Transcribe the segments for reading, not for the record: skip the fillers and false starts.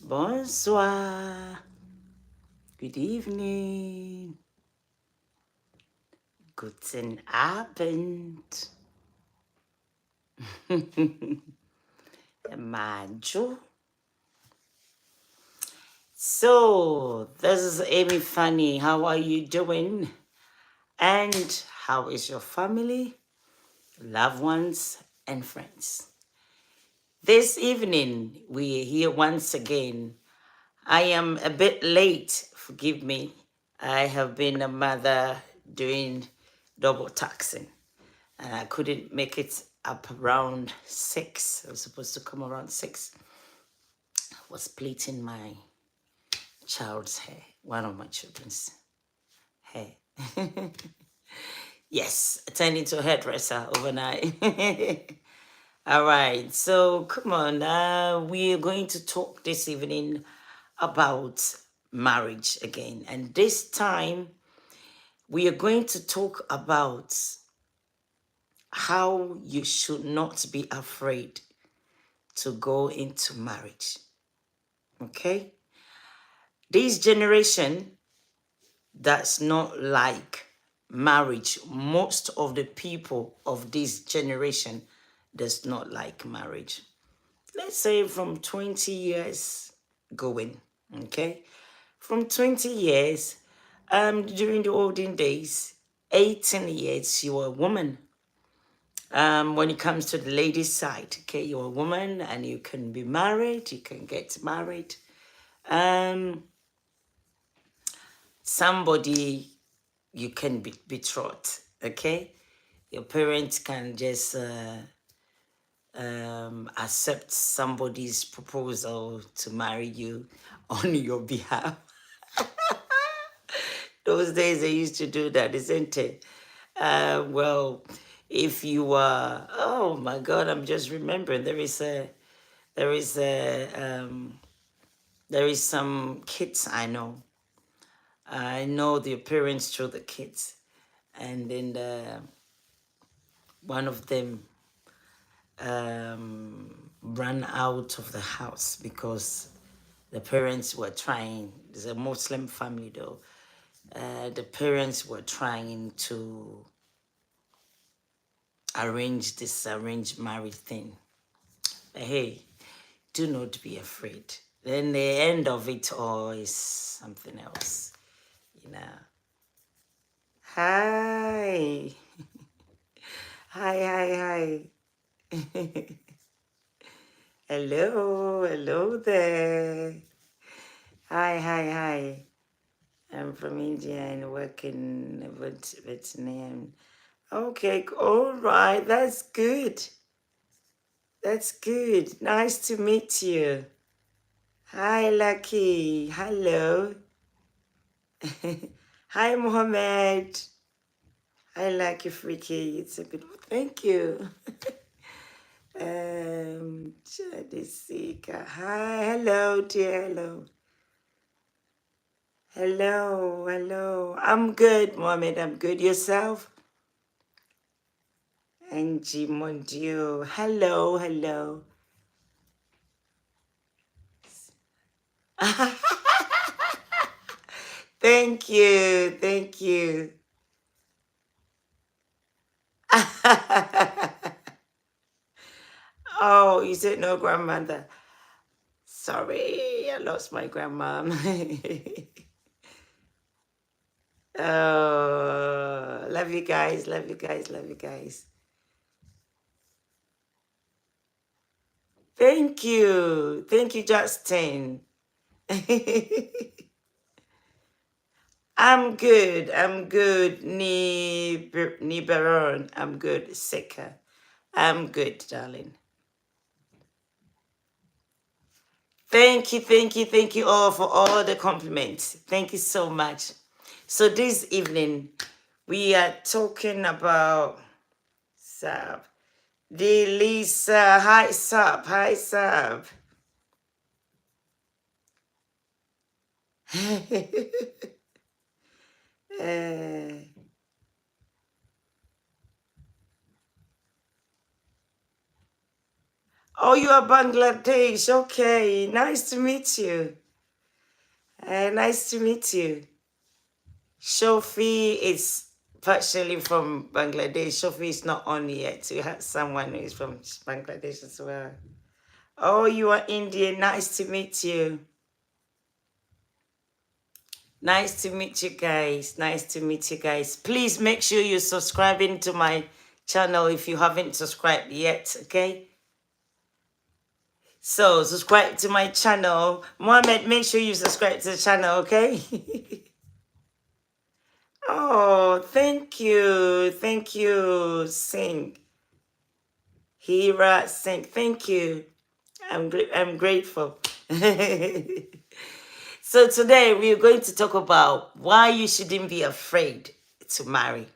Bonsoir. Good evening. Guten Abend. Maju. So, this is Emi Fanny. How are you doing? And how is your family, loved ones, and friends? This evening, we are here once again. I am a bit late, forgive me. I have been a mother doing double taxing, and I couldn't make it up around 6. I was supposed to come around 6. I was plaiting my child's hair, one of my children's hair. Yes, turning to a hairdresser overnight. All right, so come on. We are going to talk this evening about marriage again. And this time, we are going to talk about how you should not be afraid to go into marriage. Okay? This generation does not like marriage. Most of the people of this generation does not like marriage. Let's say from 20 years going, okay? From 20 years, during the olden days, 18 years, you were a woman. When it comes to the ladies' side, okay, you're a woman and you can be married, you can get married. Somebody you can be betrothed, okay? Your parents can just accept somebody's proposal to marry you on your behalf. Those days they used to do that, isn't it? Well, if you are, oh my God, I'm just remembering there is some kids I know. I know the parents through the kids, and then one of them ran out of the house because the parents were trying. It's a Muslim family though. The parents were trying to arrange this arranged marriage thing. But hey, do not be afraid. Then the end of it all is something else, you know. Hi. Hi. Hello there. Hi. I'm from India and work in Vietnam. Okay, all right, that's good. That's good. Nice to meet you. Hi, Lucky. Hello. Hi, Mohammed. Hi, Lucky Freaky. It's a good. Thank you. Jadisika. Hi, hello, dear. Hello. I'm good, Mohammed. I'm good. Yourself? Angie Mondio. Hello. Thank you. Oh, you said no grandmother. Sorry, I lost my grandmom. Oh, love you guys. Thank you, Justin. I'm good. Ni Baron. I'm good. Sika. I'm good, darling. Thank you all for all the compliments. Thank you so much. So this evening, we are talking about Sab. Delisa. Hi, Sab. Uh, Oh, you are Bangladesh. Okay, nice to meet you. Nice to meet you. Shofi is partially from Bangladesh. Shofi is not on yet. We have someone who is from Bangladesh as well. Oh, you are Indian. Nice to meet you. Nice to meet you guys. Nice to meet you guys. Please make sure you're subscribing to my channel if you haven't subscribed yet, okay? So, subscribe to my channel. Mohammed, make sure you subscribe to the channel, okay? Oh, thank you. Thank you, Singh. Hira Singh, thank you. I'm grateful. So today we're going to talk about why you shouldn't be afraid to marry.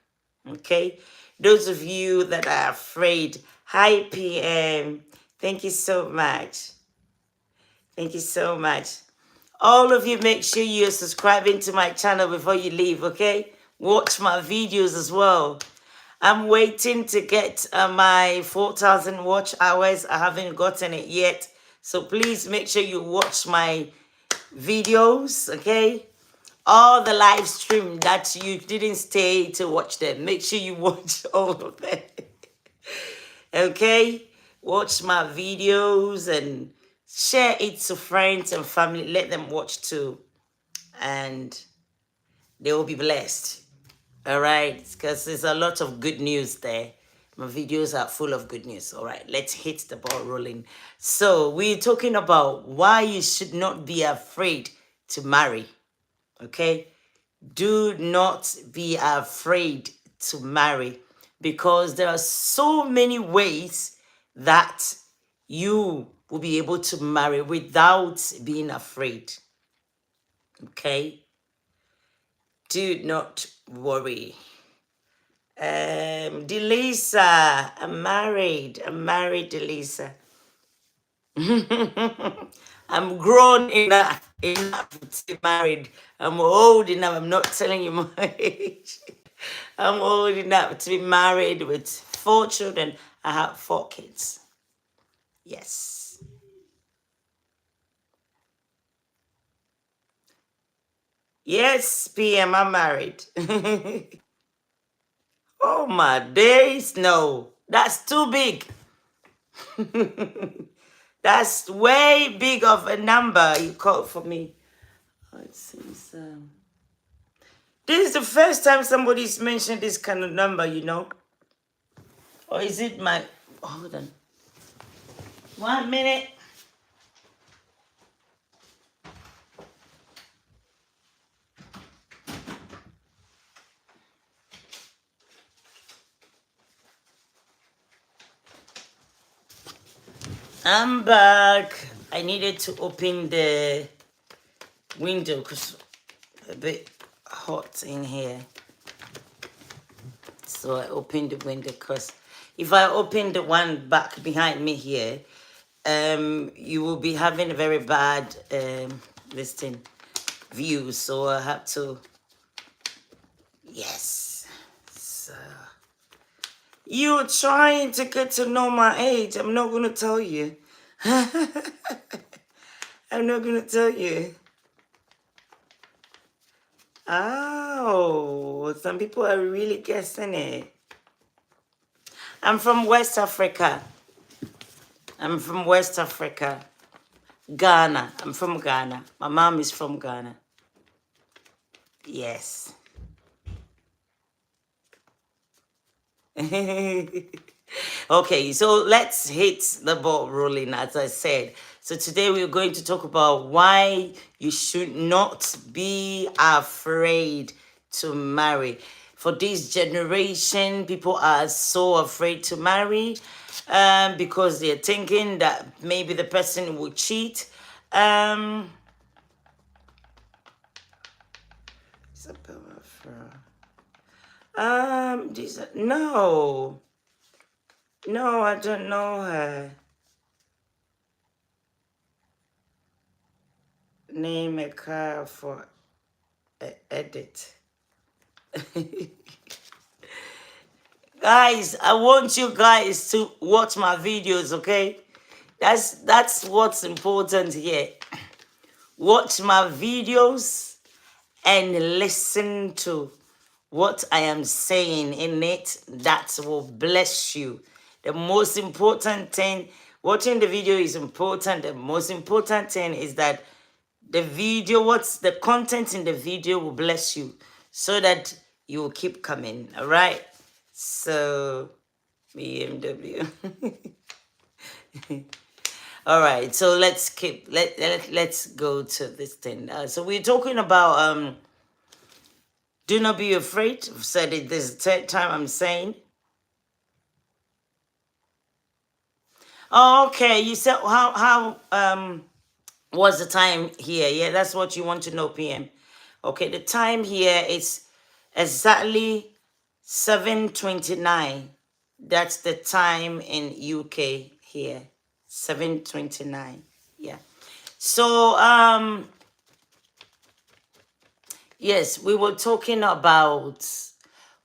Okay? Those of you that are afraid, hi PM. Thank you so much. Thank you so much. All of you, make sure you're subscribing to my channel before you leave, okay? Watch my videos as well. I'm waiting to get my 4,000 watch hours. I haven't gotten it yet. So please make sure you watch my videos, okay? All the live stream that you didn't stay to watch them. Make sure you watch all of them, okay? Watch my videos and share it to friends and family. Let them watch too. And they will be blessed. All right, because there's a lot of good news there. My videos are full of good news. All right, let's hit the ball rolling. So we're talking about why you should not be afraid to marry. Okay, do not be afraid to marry because there are so many ways that you will be able to marry without being afraid. Okay, do not worry. Delisa, I'm married, Delisa. I'm grown enough to be married. I'm old enough, I'm not telling you my age. I'm old enough to be married with 4 children. I have 4 kids. Yes. Yes, PM, I'm married. Oh my days, no. That's too big. That's way big of a number you called for me. It seems, this is the first time somebody's mentioned this kind of number, you know? Or is it my... Hold on. 1 minute. I'm back. I needed to open the window because it's a bit hot in here. So I opened the window because if I open the one back behind me here, you will be having a very bad listing view. So I have to, yes. So you're trying to get to know my age. I'm not going to tell you. I'm not going to tell you. Oh, some people are really guessing it. I'm from West Africa. I'm from West Africa. Ghana. I'm from Ghana. My mom is from Ghana. Yes. Okay, so let's hit the ball rolling, as I said. So today we're going to talk about why you should not be afraid to marry. For this generation, people are so afraid to marry because they're thinking that maybe the person will cheat. No. No, I don't know her. Name a car for edit. Guys, I want you guys to watch my videos, okay? That's what's important here. Watch my videos and listen to what I am saying in it. That will bless you. The most important thing, watching the video is important. The most important thing is that the video, what's the content in the video will bless you so that you will keep coming. All right. So, BMW. All right. So let's go to this thing. So we're talking about do not be afraid. I've said it this third time I'm saying. Oh, okay. You said how what's the time here? Yeah, that's what you want to know, PM. Okay, the time here is exactly 7:29. That's the time in UK here. 7:29. Yeah. So yes, we were talking about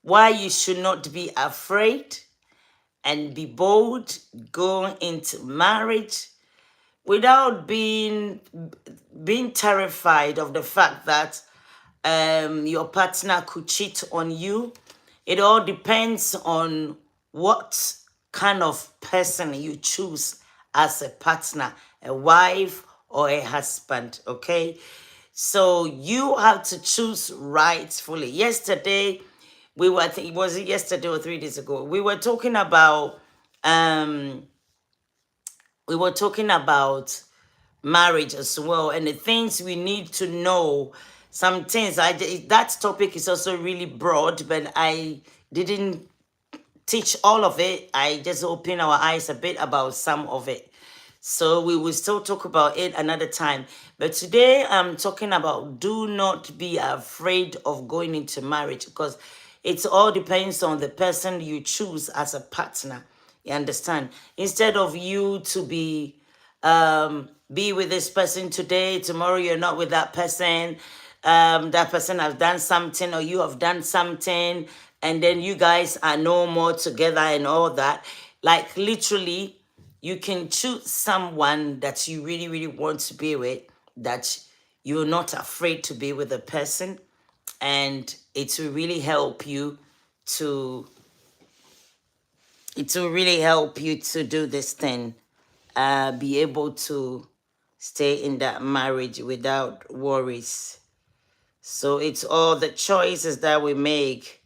why you should not be afraid and be bold going into marriage without being terrified of the fact that your partner could cheat on you. It all depends on what kind of person you choose as a partner, a wife or a husband, okay? So you have to choose rightfully. Yesterday, I think, was it yesterday or 3 days ago? Um, we were talking about marriage as well and the things we need to know. Some things that topic is also really broad, but I didn't teach all of it. I just opened our eyes a bit about some of it. So we will still talk about it another time. But today I'm talking about do not be afraid of going into marriage, because it all depends on the person you choose as a partner. You understand? Instead of you to be with this person today, tomorrow you're not with that person. That person has done something or you have done something, and then you guys are no more together and all that. Like literally, you can choose someone that you really, really want to be with, that you're not afraid to be with a person, and it will really help you to do this thing, be able to stay in that marriage without worries. So it's all the choices that we make.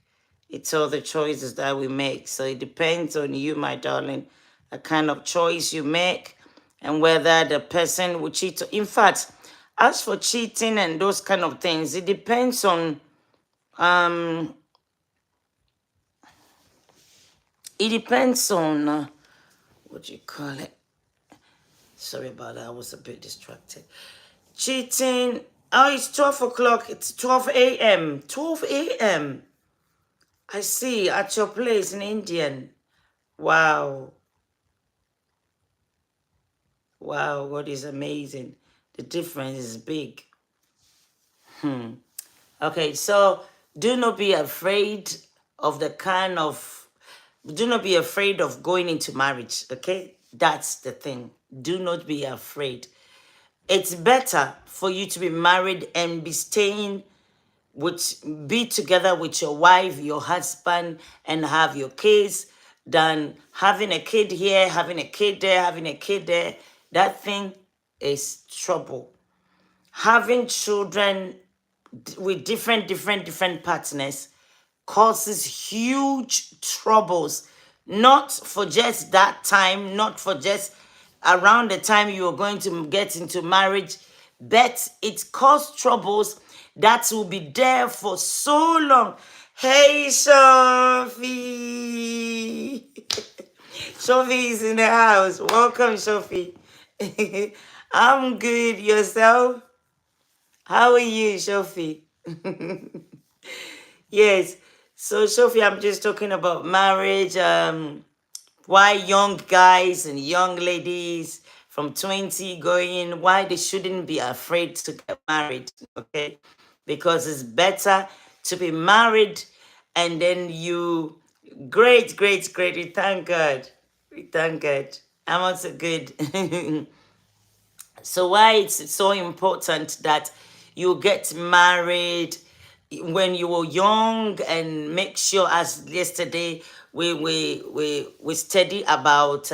It's all the choices that we make. So it depends on you, my darling, the kind of choice you make and whether the person will cheat. In fact, as for cheating and those kind of things, it depends on what do you call it? Sorry about that. I was a bit distracted. Cheating. Oh, it's 12 o'clock. It's 12 a.m. 12 a.m. I see, at your place in Indian. Wow. Wow, what is amazing. The difference is big. Okay, so do not be afraid of do not be afraid of going into marriage, okay? That's the thing. Do not be afraid. It's better for you to be married and be together with your wife, your husband, and have your kids than having a kid here, having a kid there, having a kid there. That thing is trouble. Having children with different partners causes huge troubles, not for just that time, not for just around the time you are going to get into marriage, but it causes troubles that will be there for so long. Hey, Sophie. Sophie is in the house. Welcome, Sophie. I'm good. Yourself? How are you, Sophie? Yes. So, Sophie, I'm just talking about marriage. Why young guys and young ladies from 20 going, why they shouldn't be afraid to get married, okay? Because it's better to be married and then great. We thank God. We thank God. I'm also good. So why it's so important that you get married when you were young, and make sure, as yesterday we study about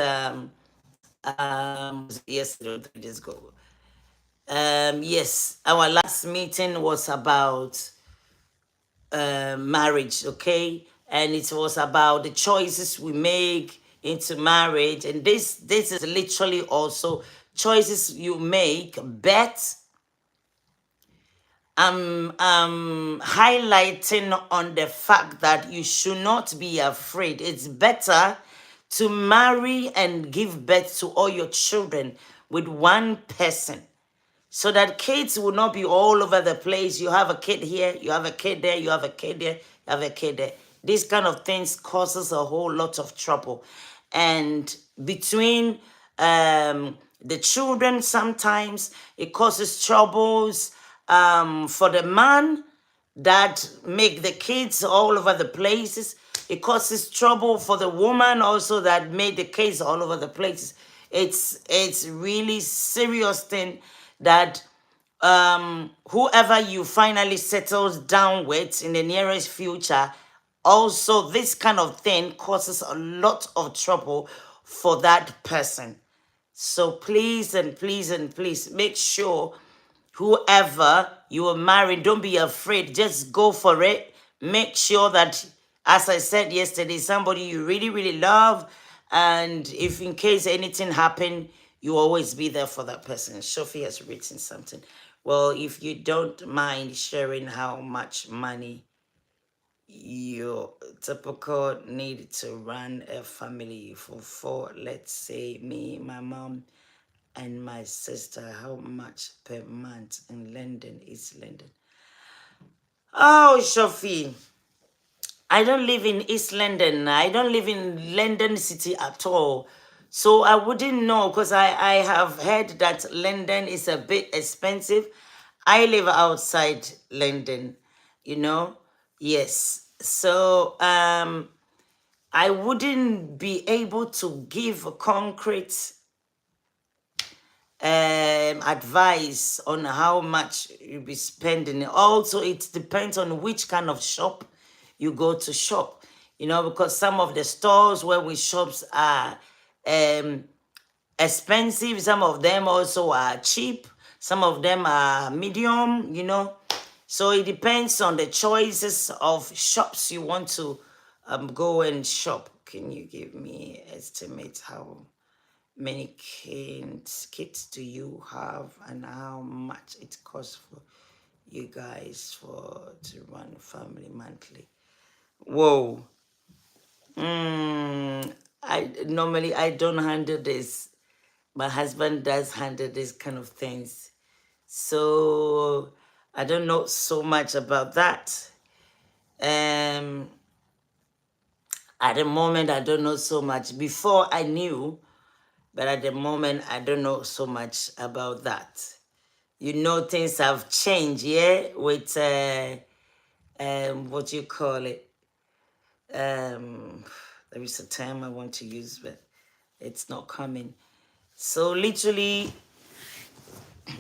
yesterday or 3 days ago. Yes, our last meeting was about marriage, okay? And it was about the choices we make into marriage. And this is literally also choices you make, bet. I'm highlighting on the fact that you should not be afraid. It's better to marry and give birth to all your children with one person, so that kids will not be all over the place. You have a kid here, you have a kid there, you have a kid there, you have a kid there. These kind of things causes a whole lot of trouble. And between the children, sometimes it causes troubles for the man that make the kids all over the places. It causes trouble for the woman also that made the kids all over the places. It's really serious thing that whoever you finally settles down with in the nearest future, also this kind of thing causes a lot of trouble for that person. So please and please and please make sure whoever you are married, don't be afraid. Just go for it. Make sure that, as I said yesterday, somebody you really, really love. And if in case anything happen, you always be there for that person. Sophie has written something. Well, if you don't mind sharing how much money you typical need to run a family for four, let's say me, my mom, and my sister, how much per month in London, East London? Oh, Sophie, I don't live in East London. I don't live in London City at all. So I wouldn't know, because I have heard that London is a bit expensive. I live outside London, you know? Yes. So I wouldn't be able to give a concrete advice on how much you'll be spending. Also, it depends on which kind of shop you go to shop, you know, because some of the stores where we shops are expensive, some of them also are cheap, some of them are medium, you know. So it depends on the choices of shops you want to go and shop. Can you give me estimate how many kids do you have, and how much it costs for you guys for to run family monthly? Whoa. I don't handle this. My husband does handle this kind of things. So I don't know so much about that. At the moment I don't know so much. Before I knew, but at the moment I don't know so much about that. You know, things have changed, yeah, with what you call it. There is a term I want to use, but it's not coming. So literally,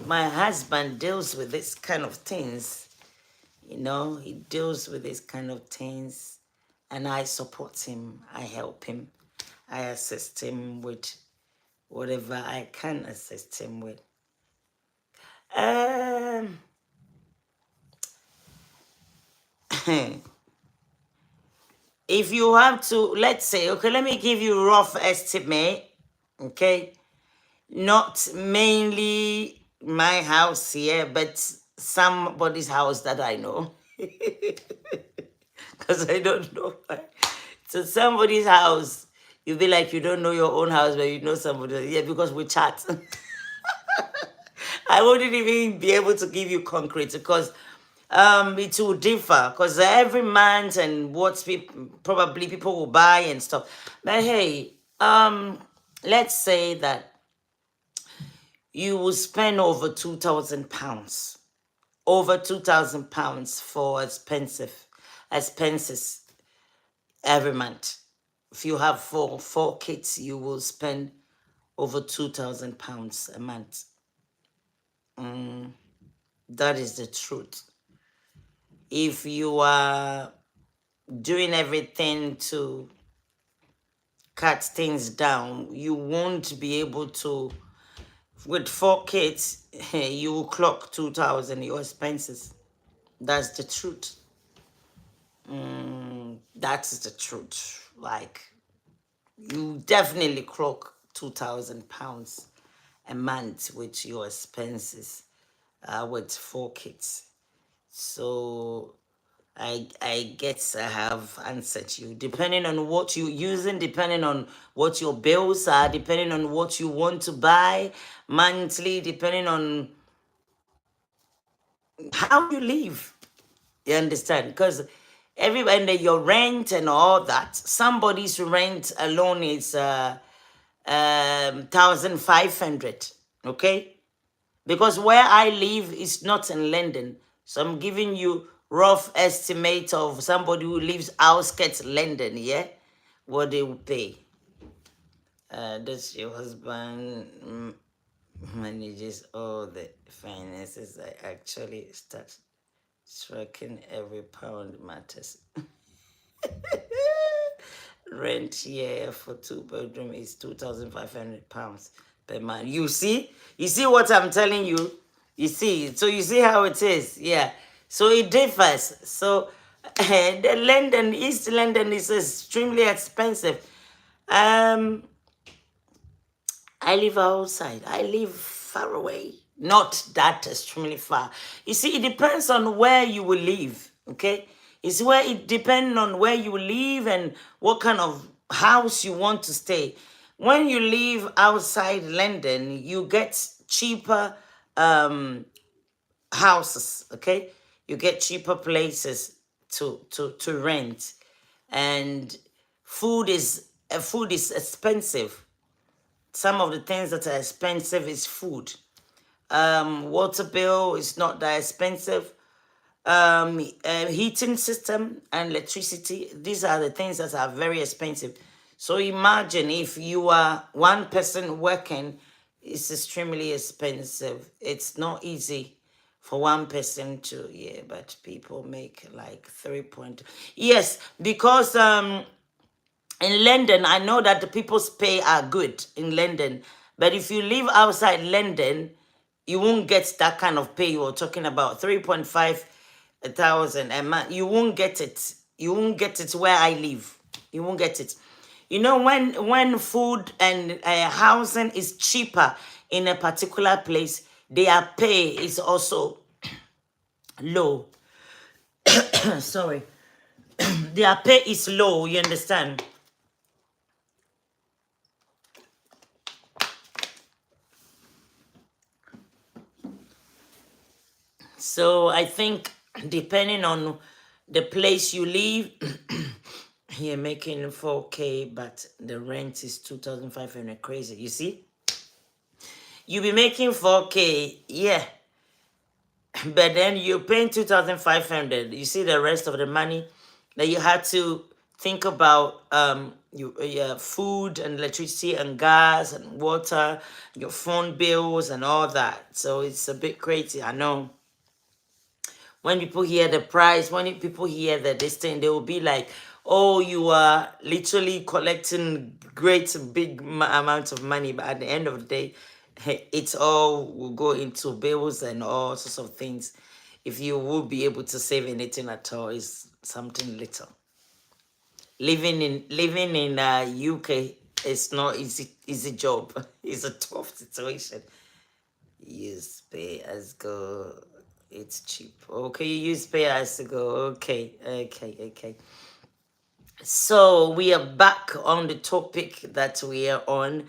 my husband deals with this kind of things. You know, he deals with this kind of things, and I support him. I help him. I assist him with whatever I can assist him with. If you have to, let's say, okay, let me give you a rough estimate, okay? Not mainly my house here, but somebody's house that I know. Because I don't know. So somebody's house, you'll be like, you don't know your own house, but you know somebody. Yeah, because we chat. I wouldn't even be able to give you concrete, because it will differ, because every month and what probably people will buy and stuff. But hey, let's say that you will spend over £2,000, over £2,000 for expenses every month. If you have four kids, you will spend over £2,000 a month. That is the truth. If you are doing everything to cut things down, you won't be able to. With 4 kids, you will clock 2,000 your expenses. That's the truth. That's the truth. Like, you definitely clock £2,000 a month with your expenses with 4 kids. So I guess I have answered you. Depending on what you're using, depending on what your bills are, depending on what you want to buy monthly, depending on how you live. You understand? Because everybody, your rent and all that, somebody's rent alone is 1,500. Okay? Because where I live is not in London. So I'm giving you rough estimate of somebody who lives outskirts London, yeah? What they will pay. Does your husband manages all the finances? I actually start tracking every pound matters. Rent here for 2 bedroom is £2,500 per month. You see what I'm telling you. You see, so you see how it is, yeah. So it differs. So the London, East London is extremely expensive. I live outside. I live far away. Not that extremely far. You see, it depends on where you will live, okay? It's where it depends on where you live and what kind of house you want to stay. When you live outside London, you get cheaper houses, okay? You get cheaper places to rent. And food is expensive. Some of the things that are expensive is food. Water bill is not that expensive. Heating system and electricity, these are the things that are very expensive. So imagine if you are one person working, it's extremely expensive. It's not easy for one person to, yeah, but people make like 3 point. Yes, because in London, I know that the people's pay are good in London. But if you live outside London, you won't get that kind of pay you were talking about. 3.5 thousand a month. You won't get it. You won't get it where I live. You won't get it. You know, when food and housing is cheaper in a particular place, their pay is also low. Sorry. Their pay is low, you understand? So I think depending on the place you live, you're making 4K, but the rent is 2,500. Crazy. You see? You be making 4K, yeah. But then you're paying 2,500. You see the rest of the money that you had to think about your food and electricity and gas and water, your phone bills and all that. So it's a bit crazy, I know. When people hear the price, when people hear that this thing, they will be like, oh, you are literally collecting great big amounts of money. But at the end of the day, it's all will go into bills and all sorts of things. If you will be able to save anything at all, is something little. Living in UK is not easy job. It's a tough situation. Use pay as go. It's cheap. Okay, you use pay as go. Okay. So we are back on the topic that we are on.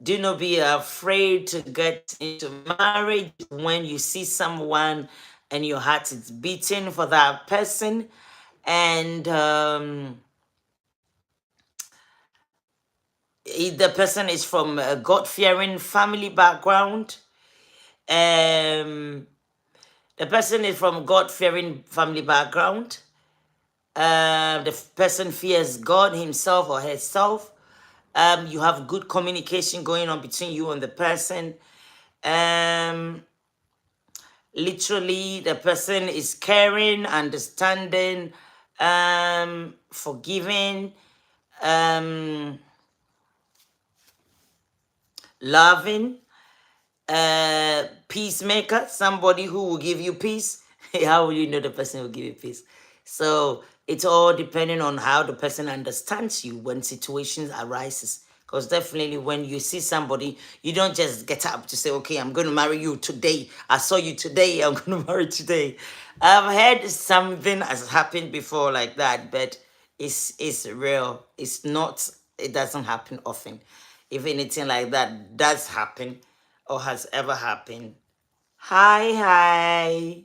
Do not be afraid to get into marriage when you see someone and your heart is beating for that person. And if the person is from a God-fearing family background. The person is from God-fearing family background. The person fears God himself or herself. You have good communication going on between you and the person. Um, Literally, the person is caring, understanding, forgiving, um, loving, peacemaker, somebody who will give you peace. How will you know the person will give you peace? So it's all depending on how the person understands you when situations arises. Because definitely when you see somebody, you don't just get up to say, okay, I'm going to marry you today. I saw you today. I'm going to marry today. I've heard something has happened before like that, but it's real. It's not, it doesn't happen often. If anything like that does happen or has ever happened, hi, hi.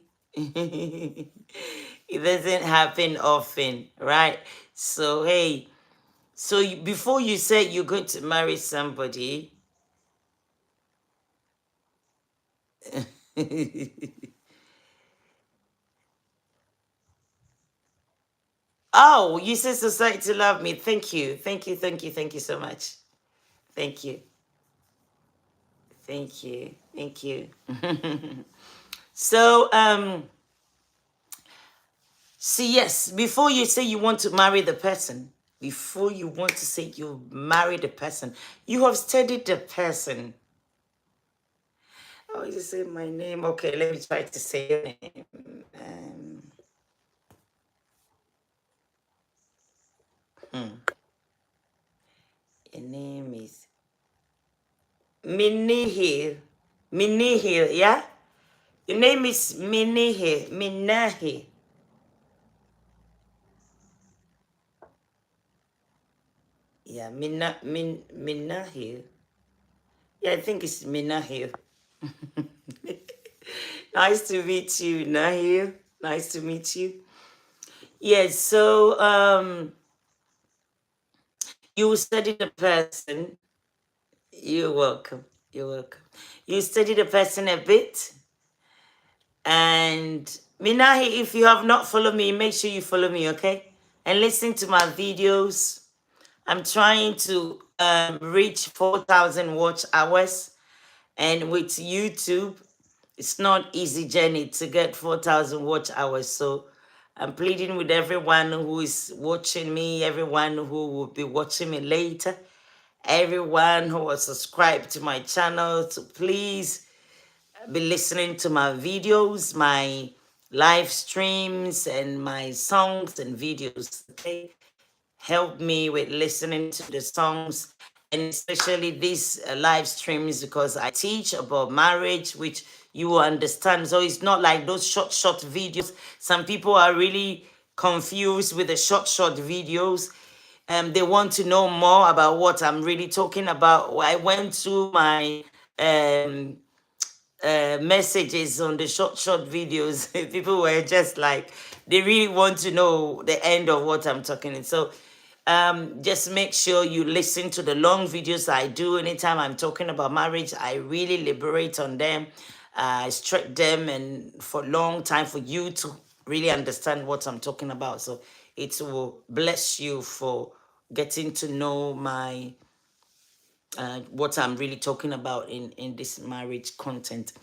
It doesn't happen often, right? So, hey, so before you say you're going to marry somebody, oh, you said society love me. Thank you. Thank you. Thank you. Thank you so much. Thank you. Thank you. Thank you. So, see, yes, before you say you want to marry the person, before you want to say you marry the person, you have studied the person. Oh, you say my name. Okay, let me try to say your name. Your name is Minihil. Minihil, yeah? Your name is Minihil. Minahi. Yeah, Minahil. Yeah, I think it's Minahil. Nice to meet you, Nahil. Nice to meet you. Yes, so you study the person. You're welcome. You're welcome. You study the person a bit. And Minahi, if you have not followed me, make sure you follow me, okay? And listen to my videos. I'm trying to reach 4,000 watch hours. And with YouTube, it's not easy journey to get 4,000 watch hours. So I'm pleading with everyone who is watching me, everyone who will be watching me later, everyone who has subscribed to my channel to please be listening to my videos, my live streams, and my songs and videos. Okay, help me with listening to the songs and especially these live streams because I teach about marriage, which you will understand. So it's not like those short videos. Some people are really confused with the short videos. They want to know more about what I'm really talking about. I went to my um, messages on the short videos. People were just like, they really want to know the end of what I'm talking in. So just make sure you listen to the long videos I do anytime I'm talking about marriage. I really liberate on them. I stretch them and for a long time for you to really understand what I'm talking about. So it will bless you for getting to know my what I'm really talking about in this marriage content.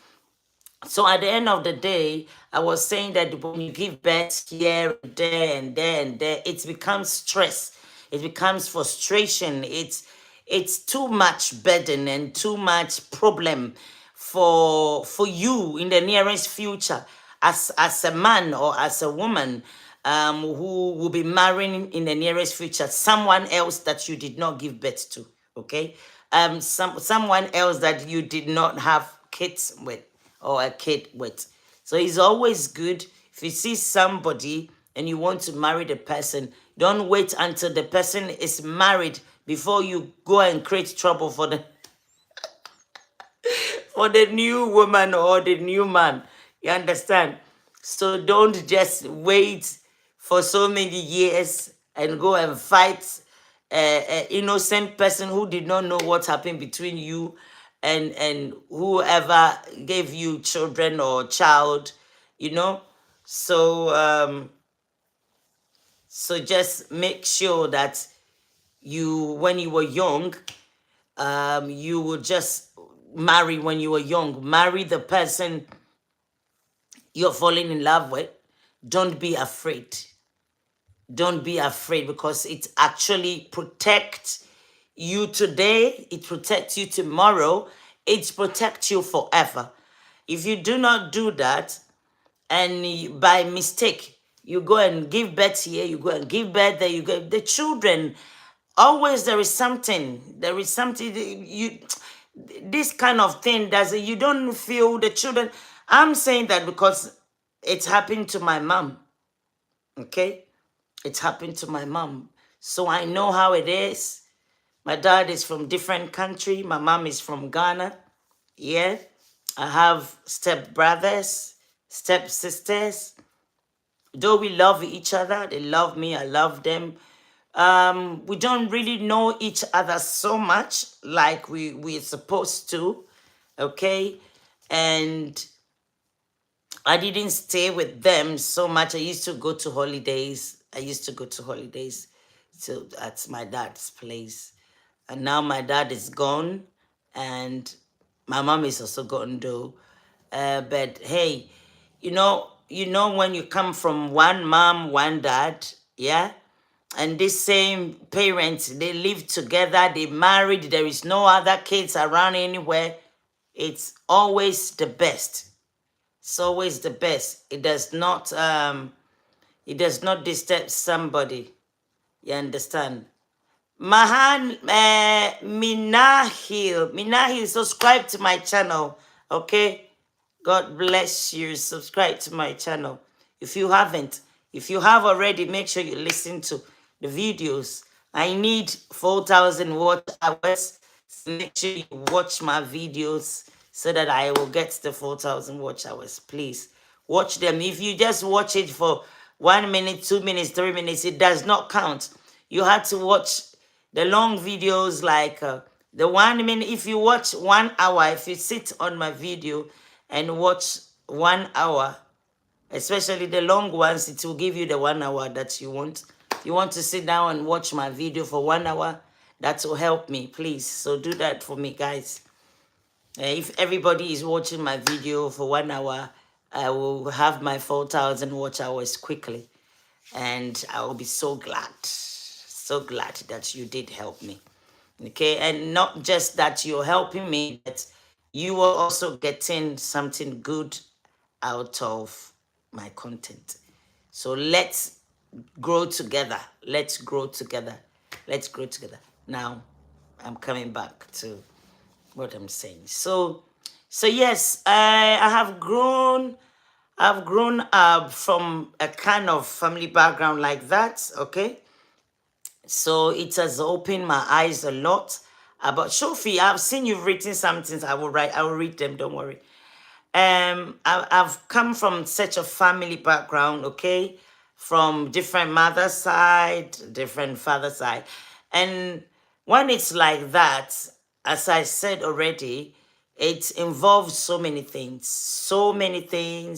So at the end of the day, I was saying that when you give birth here, there, and there, and there, it becomes stress. It becomes frustration. It's too much burden and too much problem for you in the nearest future as a man or as a woman who will be marrying in the nearest future someone else that you did not give birth to. Okay, someone else that you did not have kids with or a kid with. So it's always good if you see somebody and you want to marry the person, don't wait until the person is married before you go and create trouble for the new woman or the new man. You understand? So don't just wait for so many years and go and fight an innocent person who did not know what happened between you and whoever gave you children or child, you know. So so just make sure that when you were young, you would just marry when you were young. Marry the person you're falling in love with. Don't be afraid. Don't be afraid, because it actually protects you today. It protects you tomorrow. It protects you forever. If you do not do that, and by mistake you go and give birth here, you go and give birth there, you go, the children, always there is something you, this kind of thing does, you don't feel the children. I'm saying that because it's happened to my mom. Okay, it's happened to my mom, so I know how it is. My dad is from different country, my mom is from Ghana. Yeah, I have step brothers, step sisters. Though we love each other, they love me, I love them. We don't really know each other so much like we're supposed to. Okay, and I didn't stay with them so much. I used to go to holidays. So that's my dad's place. And now my dad is gone, and my mom is also gone though. But hey, when you come from one mom, one dad, yeah, and this same parents, they live together, they married, there is no other kids around anywhere. It's always the best. It's always the best. It does not disturb somebody. You understand? Mahan Minahil, subscribe to my channel. Okay? God bless you. Subscribe to my channel. If you haven't, if you have already, make sure you listen to the videos. I need 4,000 watch hours. So make sure you watch my videos so that I will get the 4,000 watch hours. Please watch them. If you just watch it for 1 minute, 2 minutes, 3 minutes, it does not count. You have to watch the long videos, like the 1 minute. If you watch 1 hour, if you sit on my video and watch 1 hour, especially the long ones, it will give you the 1 hour that you want. You want to sit down and watch my video for 1 hour, that will help me, please. So do that for me, guys. If everybody is watching my video for 1 hour, I will have my 4,000 watch hours quickly. And I will be so glad that you did help me. Okay, and not just that you're helping me, but you are also getting something good out of my content. So let's grow together. Let's grow together. Let's grow together. Now, I'm coming back to what I'm saying. So yes, I have grown. I've grown up from a kind of family background like that. Okay, so it has opened my eyes a lot. About Shofi, I've seen you've written some things. I will read them. Don't worry. I've come from such a family background, okay, from different mother side, different father side, and when it's like that, as I said already, it involves so many things,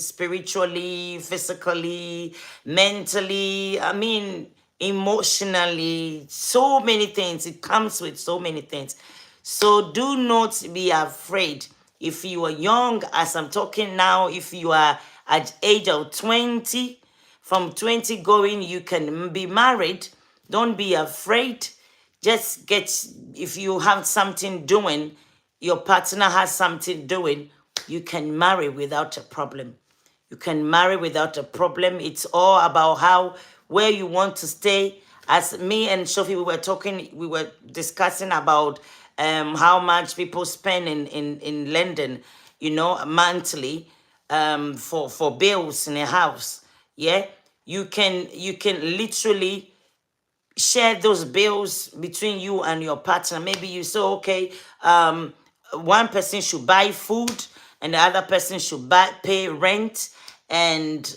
spiritually, physically, mentally. I mean, emotionally, so many things. It comes with so many things. So do not be afraid. If you are young, as I'm talking now, if you are at age of 20, from 20 going, you can be married. Don't be afraid. Just if you have something doing, your partner has something doing, you can marry without a problem. You can marry without a problem. It's all about where you want to stay. As me and Sophie, we were discussing about how much people spend in London, monthly, for bills in a house. Yeah, you can literally share those bills between you and your partner. Maybe you say, okay, one person should buy food and the other person should pay rent and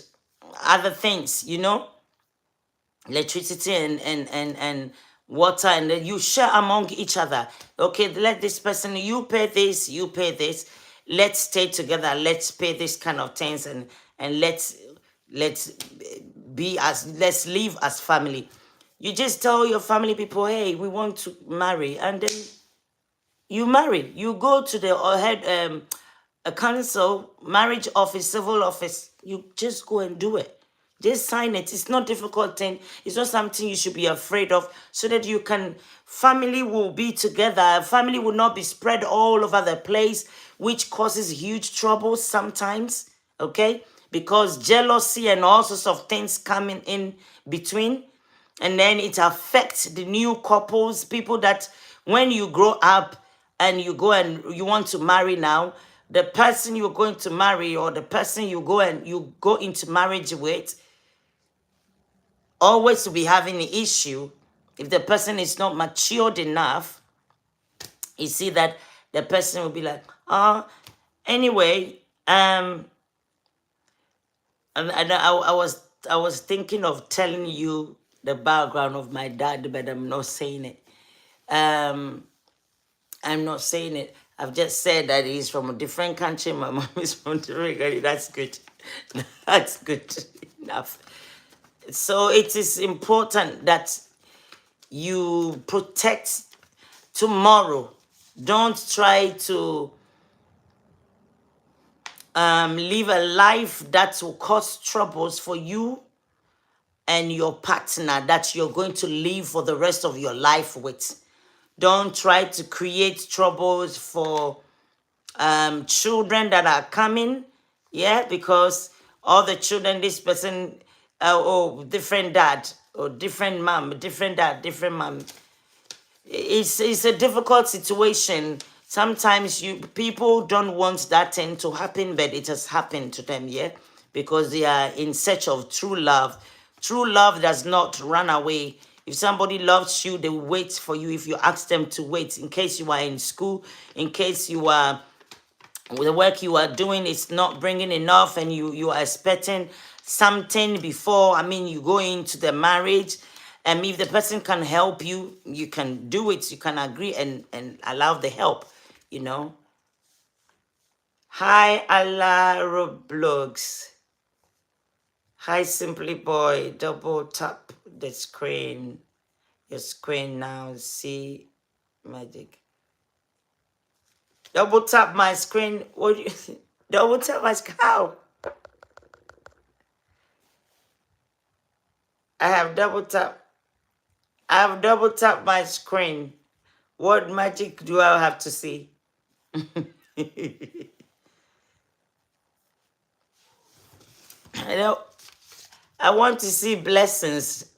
other things, electricity and water, and then you share among each other. Okay, let this person, you pay this, you pay this. Let's stay together. Let's pay this kind of things, and let's live as family. You just tell your family people, hey, we want to marry, and then you marry. You go to the head a council, marriage office, civil office. You just go and do it. Just sign it. It's not difficult thing. It's not something you should be afraid of. So that you can, family will be together. Family will not be spread all over the place, which causes huge trouble sometimes. Okay, because jealousy and all sorts of things coming in between, and then it affects the new couples, people that when you grow up and you go and you want to marry now, the person you're going to marry or the person you go into marriage with always to be having an issue. If the person is not matured enough, you see that the person will be like, anyway, and I was thinking of telling you the background of my dad, but I'm not saying it. I'm not saying it. I've just said that he's from a different country. My mom is from Trinidad. That's good. That's good enough. So it is important that you protect tomorrow. Don't try to live a life that will cause troubles for you and your partner that you're going to live for the rest of your life with. Don't try to create troubles for children that are coming, yeah, because all the children, this person, different dad, or different mom, different dad, different mom. It's a difficult situation. Sometimes people don't want that thing to happen, but it has happened to them, yeah, because they are in search of true love. True love does not run away. If somebody loves you, they will wait for you if you ask them to wait. In case you are in school, in case you are the work you are doing is not bringing enough and you are expecting something before, you go into the marriage, and if the person can help you, you can do it, you can agree and allow the help, you know. Hi, Allah Roblox. Hi, Simply Boy. Double tap the screen. Your screen now. See magic. Double tap my screen. What do you double tap my screen? How? I have double tap. I've double tapped my screen. What magic do I have to see? I know I want to see blessings,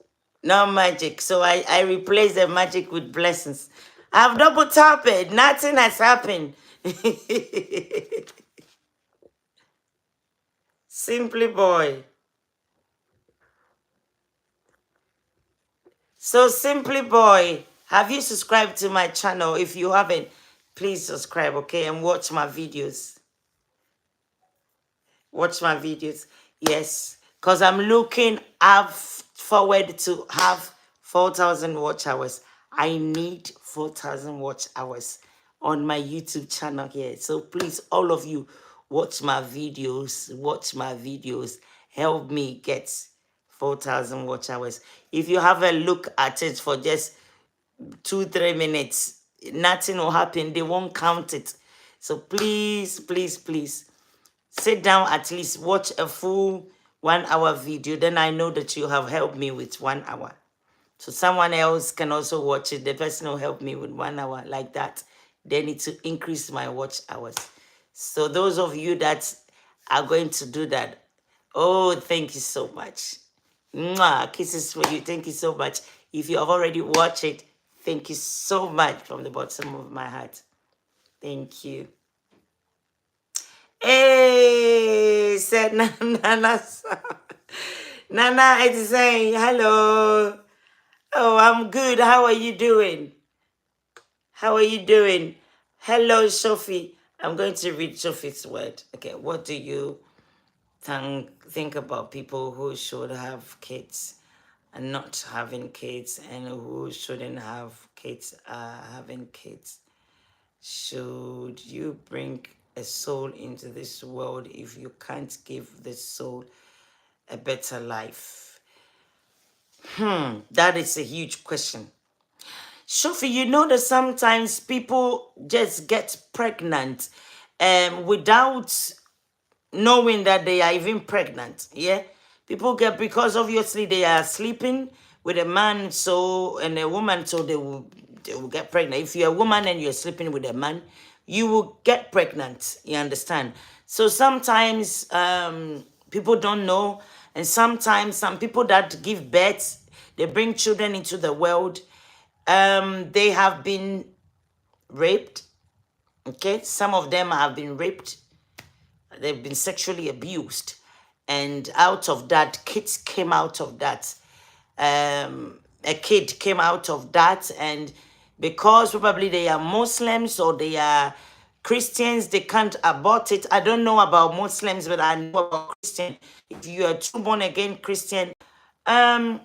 not magic. So I replace the magic with blessings. I've double tapped it. Nothing has happened. Simply Boy. So Simply Boy, have you subscribed to my channel? If you haven't, please subscribe, okay? And watch my videos. Watch my videos. Yes, because I'm looking up forward to have 4,000 watch hours. I need 4,000 watch hours on my YouTube channel here. So please, all of you, watch my videos. Watch my videos. Help me get 4,000 watch hours. If you have a look at it for just 2-3 minutes, nothing will happen. They won't count it. So please, please, please, sit down, at least watch a full 1 hour video. Then I know that you have helped me with 1 hour. So someone else can also watch it. The person will help me with 1 hour like that. They need to increase my watch hours. So those of you that are going to do that, oh, thank you so much. Mwah, kisses for you. Thank you so much. If you have already watched it, thank you so much from the bottom of my heart. Thank you. Hey, said Nana. Nana is saying hello. Oh, I'm good. How are you doing? How are you doing? Hello, Sophie. I'm going to read Sophie's word. Okay, what do you think about people who should have kids and not having kids, and who shouldn't have kids having kids? Should you bring a soul into this world if you can't give the soul a better life? That is a huge question. Sophie, you know that sometimes people just get pregnant without knowing that they are even pregnant. Yeah, people get, because obviously they are sleeping with a man, so, and a woman, so they will get pregnant. If you're a woman and you're sleeping with a man, you will get pregnant. You understand? So sometimes people don't know, and sometimes some people that give birth, they bring children into the world, they have been raped. Okay, some of them have been raped, they've been sexually abused, and out of that, kids came out of that. A kid came out of that, and because probably they are Muslims or they are Christians, they can't abort it. I don't know about Muslims, but I know about Christian. If you are true born again Christian, um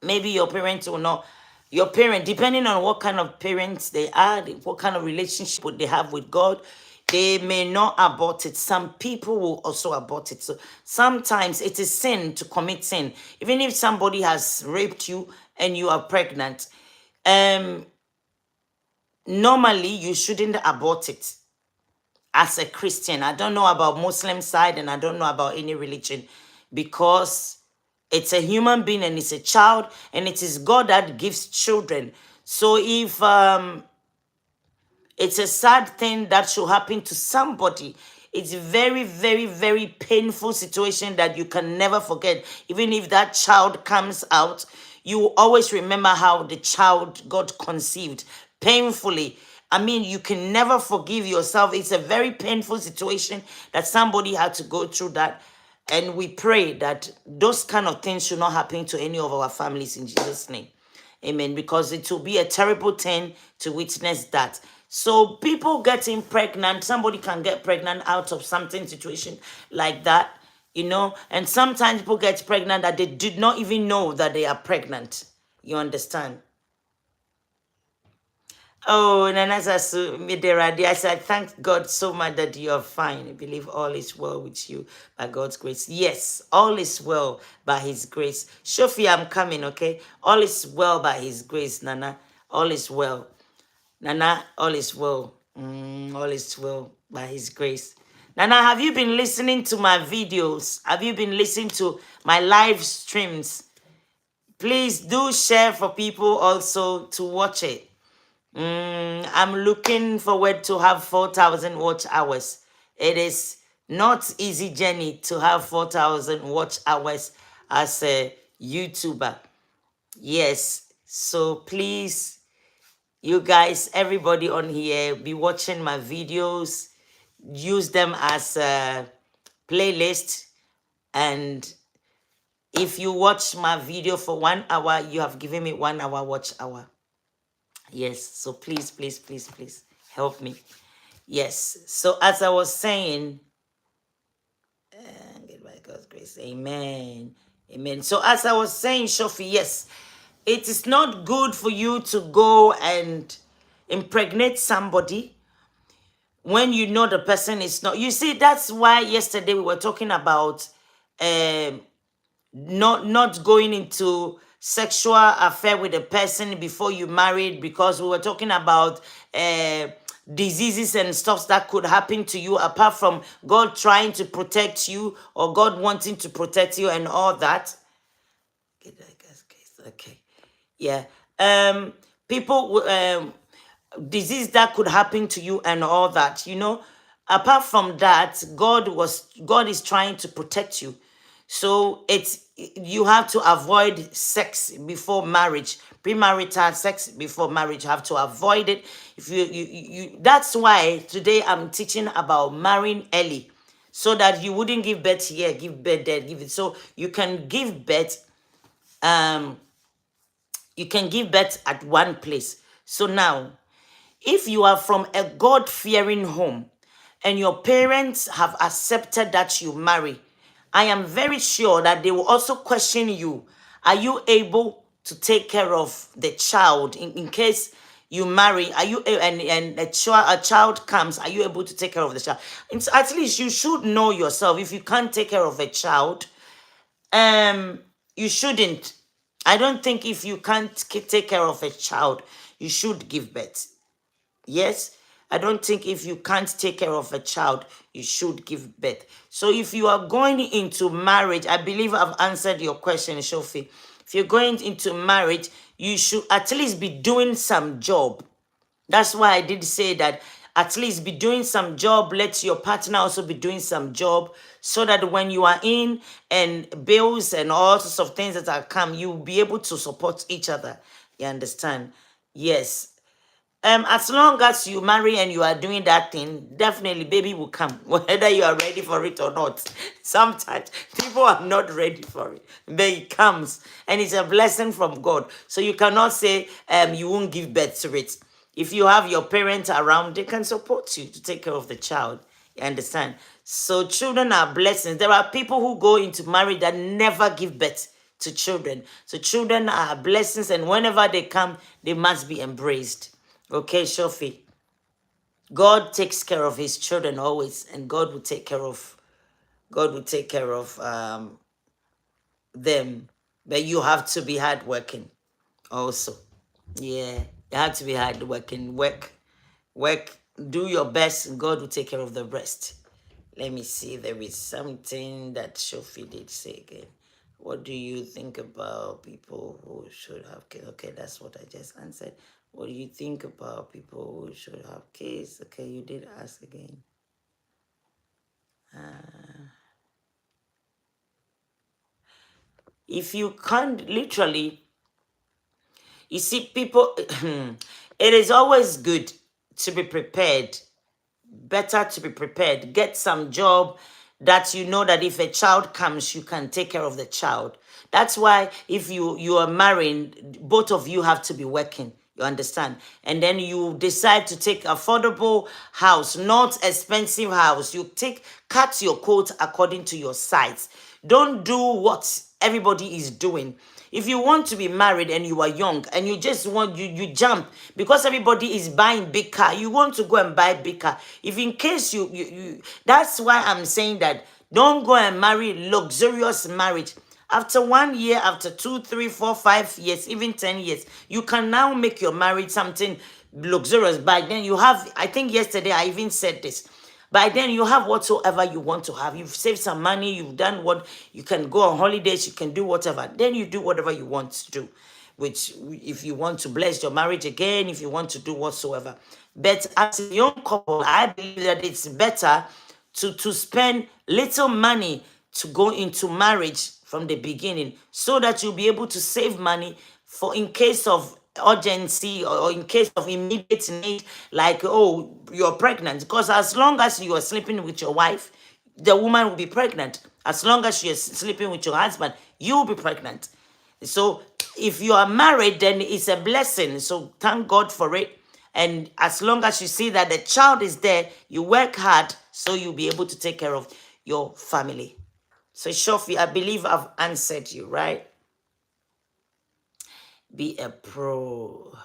maybe your parents will not, your parent, depending on what kind of parents they are, what kind of relationship would they have with God, they may not abort it. Some people will also abort it. So sometimes it is sin to commit sin. Even if somebody has raped you and you are pregnant, um normally you shouldn't abort it as a Christian. I don't know about Muslim side, and I don't know about any religion, because it's a human being and it's a child, and it is God that gives children. So if it's a sad thing that should happen to somebody, it's very, very, very painful situation that you can never forget. Even if that child comes out, you will always remember how the child got conceived painfully. I mean, you can never forgive yourself. It's a very painful situation that somebody had to go through that. And we pray that those kind of things should not happen to any of our families in Jesus' name. Amen. Because it will be a terrible thing to witness that. So people getting pregnant, somebody can get pregnant out of something situation like that, and sometimes people get pregnant that they did not even know that they are pregnant. You understand? Oh, Nana Sasu Mideradi, I said, thank God so much that you are fine. I believe all is well with you by God's grace. Yes, all is well by His grace. Shofi, I'm coming, okay? All is well by His grace, Nana. All is well. Nana, all is well. All is well by His grace. Nana, have you been listening to my videos? Have you been listening to my live streams? Please do share for people also to watch it. I'm looking forward to have 4,000 watch hours. It is not easy journey to have 4,000 watch hours as a YouTuber. Yes, so please, you guys, everybody on here, be watching my videos. Use them as a playlist. And if you watch my video for 1 hour, you have given me 1 hour watch hour. Yes, so please, please, please, please help me. Yes, so as I was saying, by God's grace, amen, amen. So as I was saying, Shofi, yes, it is not good for you to go and impregnate somebody when you know the person is not. You see, that's why yesterday we were talking about not going into sexual affair with a person before you married, because we were talking about diseases and stuff that could happen to you, apart from God trying to protect you or God wanting to protect you and all that. Okay, yeah. People disease that could happen to you and all that, apart from that, God is trying to protect you. So you have to avoid sex before marriage, premarital sex before marriage. You have to avoid it. If you that's why today I'm teaching about marrying early, so that you wouldn't give birth here, give birth there, give it, so you can give birth at one place. So now, if you are from a God-fearing home and your parents have accepted that you marry, I am very sure that they will also question you. Are you able to take care of the child in case you marry? Are you and a child comes? Are you able to take care of the child? At least you should know yourself. If you can't take care of a child, you shouldn't. I don't think if you can't take care of a child, you should give birth. Yes, I don't think if you can't take care of a child, you should give birth. So if you are going into marriage, I believe I've answered your question, Shofi. If you're going into marriage, you should at least be doing some job. That's why I did say that at least be doing some job. Let your partner also be doing some job so that when you are in and bills and all sorts of things that are come, you'll be able to support each other. You understand? Yes. As long as you marry and you are doing that thing, definitely baby will come, whether you are ready for it or not. Sometimes people are not ready for it, but it comes, and it's a blessing from God. So you cannot say you won't give birth to it. If you have your parents around, they can support you to take care of the child. You understand? So children are blessings. There are people who go into marriage that never give birth to children. So children are blessings, and whenever they come, they must be embraced. Okay, Shofi. God takes care of his children always, and God will take care of them. But you have to be hardworking also. Yeah, you have to be hardworking. Work, do your best, and God will take care of the rest. Let me see. There is something that Shofi did say again. What do you think about people who should have kids? Okay, that's what I just answered. What do you think about people who should have kids? Okay, you did ask again. If you can't literally, you see, people, it is always good to be prepared. Better to be prepared. Get some job that you know that if a child comes, you can take care of the child. That's why if you are marrying, both of you have to be working. You understand? And then you decide to take affordable house, not expensive house. You cut your coat according to your size. Don't do what everybody is doing. If you want to be married and you are young and you just want you jump because everybody is buying big car, you want to go and buy big car. If in case you that's why I'm saying that don't go and marry luxurious marriage. After 1 year, after 2, 3, 4, 5 years, even 10 years, you can now make your marriage something luxurious. By then you have, I think yesterday I even said this. By then, you have whatsoever you want to have. You've saved some money. You've done what you can go on holidays. You can do whatever. Then you do whatever you want to do. Which, if you want to bless your marriage again, if you want to do whatsoever. But as a young couple, I believe that it's better to spend little money to go into marriage from the beginning so that you'll be able to save money for in case of urgency or in case of immediate need, like, oh, you're pregnant. Because as long as you are sleeping with your wife, the woman will be pregnant. As long as you're sleeping with your husband, you will be pregnant. So if you are married, then it's a blessing. So thank God for it. And as long as you see that the child is there, you work hard so you'll be able to take care of your family. So Shofi, I believe I've answered you, right? Be a pro.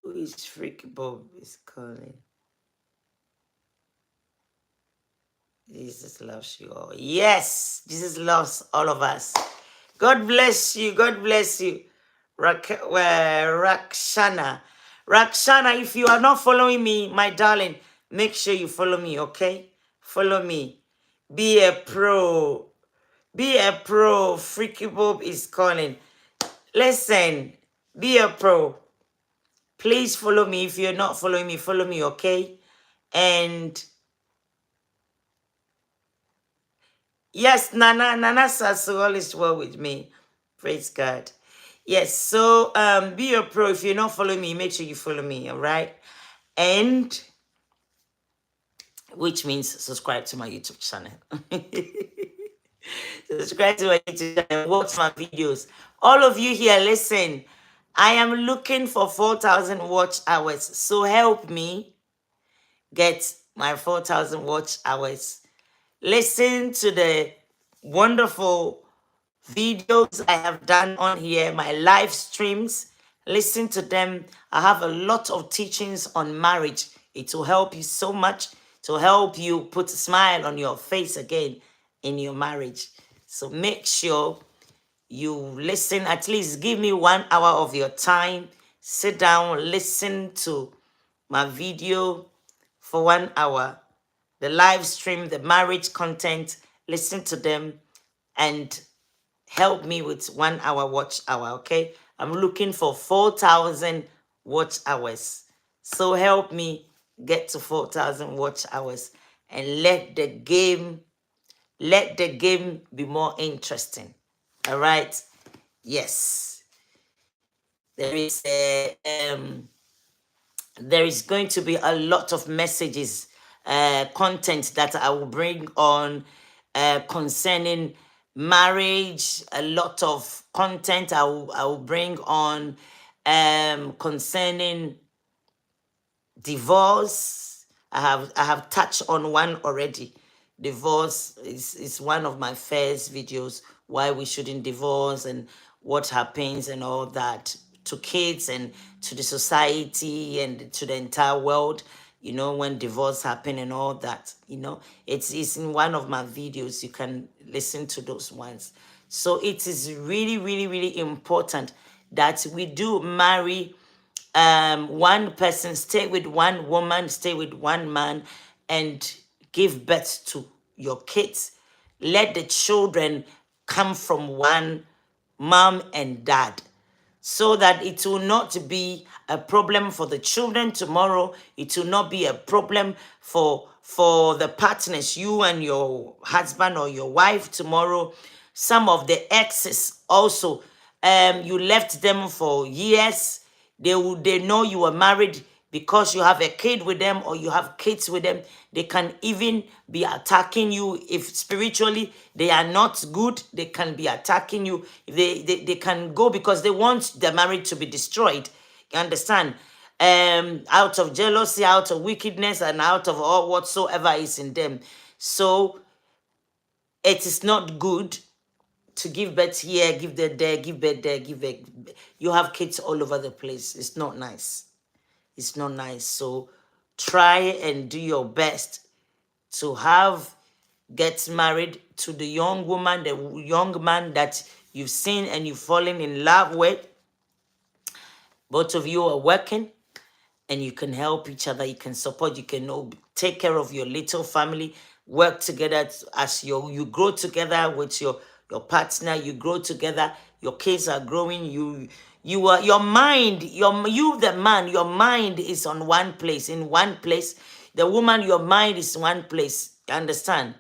Who is Freaky Bob is calling? Jesus loves you all. Yes, Jesus loves all of us. God bless you. God bless you. Rakshana. Rakshana, if you are not following me, my darling, make sure you follow me, okay? Follow me. Be a pro. Be a pro. Freaky Bob is calling. Listen, be a pro. Please follow me. If you're not following me, follow me, okay? And yes, Nana Sasu, all is well with me. Praise God. Yes, so be a pro. If you're not following me, make sure you follow me, all right? And which means subscribe to my YouTube channel. Subscribe to my YouTube channel, watch my videos. All of you here, listen. I am looking for 4,000 watch hours. So help me get my 4,000 watch hours. Listen to the wonderful videos I have done on here, my live streams. Listen to them. I have a lot of teachings on marriage. It will help you so much to help you put a smile on your face again in your marriage. So make sure you listen, at least give me 1 hour of your time. Sit down, listen to my video for 1 hour, the live stream, the marriage content, listen to them and help me with 1 hour watch hour, okay? I'm looking for 4,000 watch hours. So help me get to 4,000 watch hours and let the game be more interesting. All right? Yes. There is going to be a lot of messages, content that I will bring on concerning marriage. A lot of content I will bring on concerning divorce. I have touched on one already. Divorce is one of my first videos, why we shouldn't divorce and what happens and all that to kids and to the society and to the entire world, you know, when divorce happen and all that, you know. It's in one of my videos. You can listen to those ones. So it is really, really, really important that we do marry one person, stay with one woman, stay with one man, and give birth to your kids. Let the children come from one mom and dad, so that it will not be a problem for the children tomorrow. It will not be a problem for the partners, you and your husband or your wife tomorrow. Some of the exes also, you left them for years. They know you were married because you have a kid with them or you have kids with them. They can even be attacking you. If spiritually they are not good, they can be attacking you. They can go because they want the marriage to be destroyed. You understand? Out of jealousy, out of wickedness, and out of all whatsoever is in them. So it is not good to give birth here, give birth there, give birth there, give birth. You have kids all over the place. It's not nice. It's not nice. So try and do your best to get married to the young woman, the young man that you've seen and you've fallen in love with. Both of you are working and you can help each other. You can support, you can take care of your little family, work together as you grow together with your partner, you grow together, your kids are growing, your mind, the man, your mind is on one place, in one place. The woman, your mind is one place. You understand?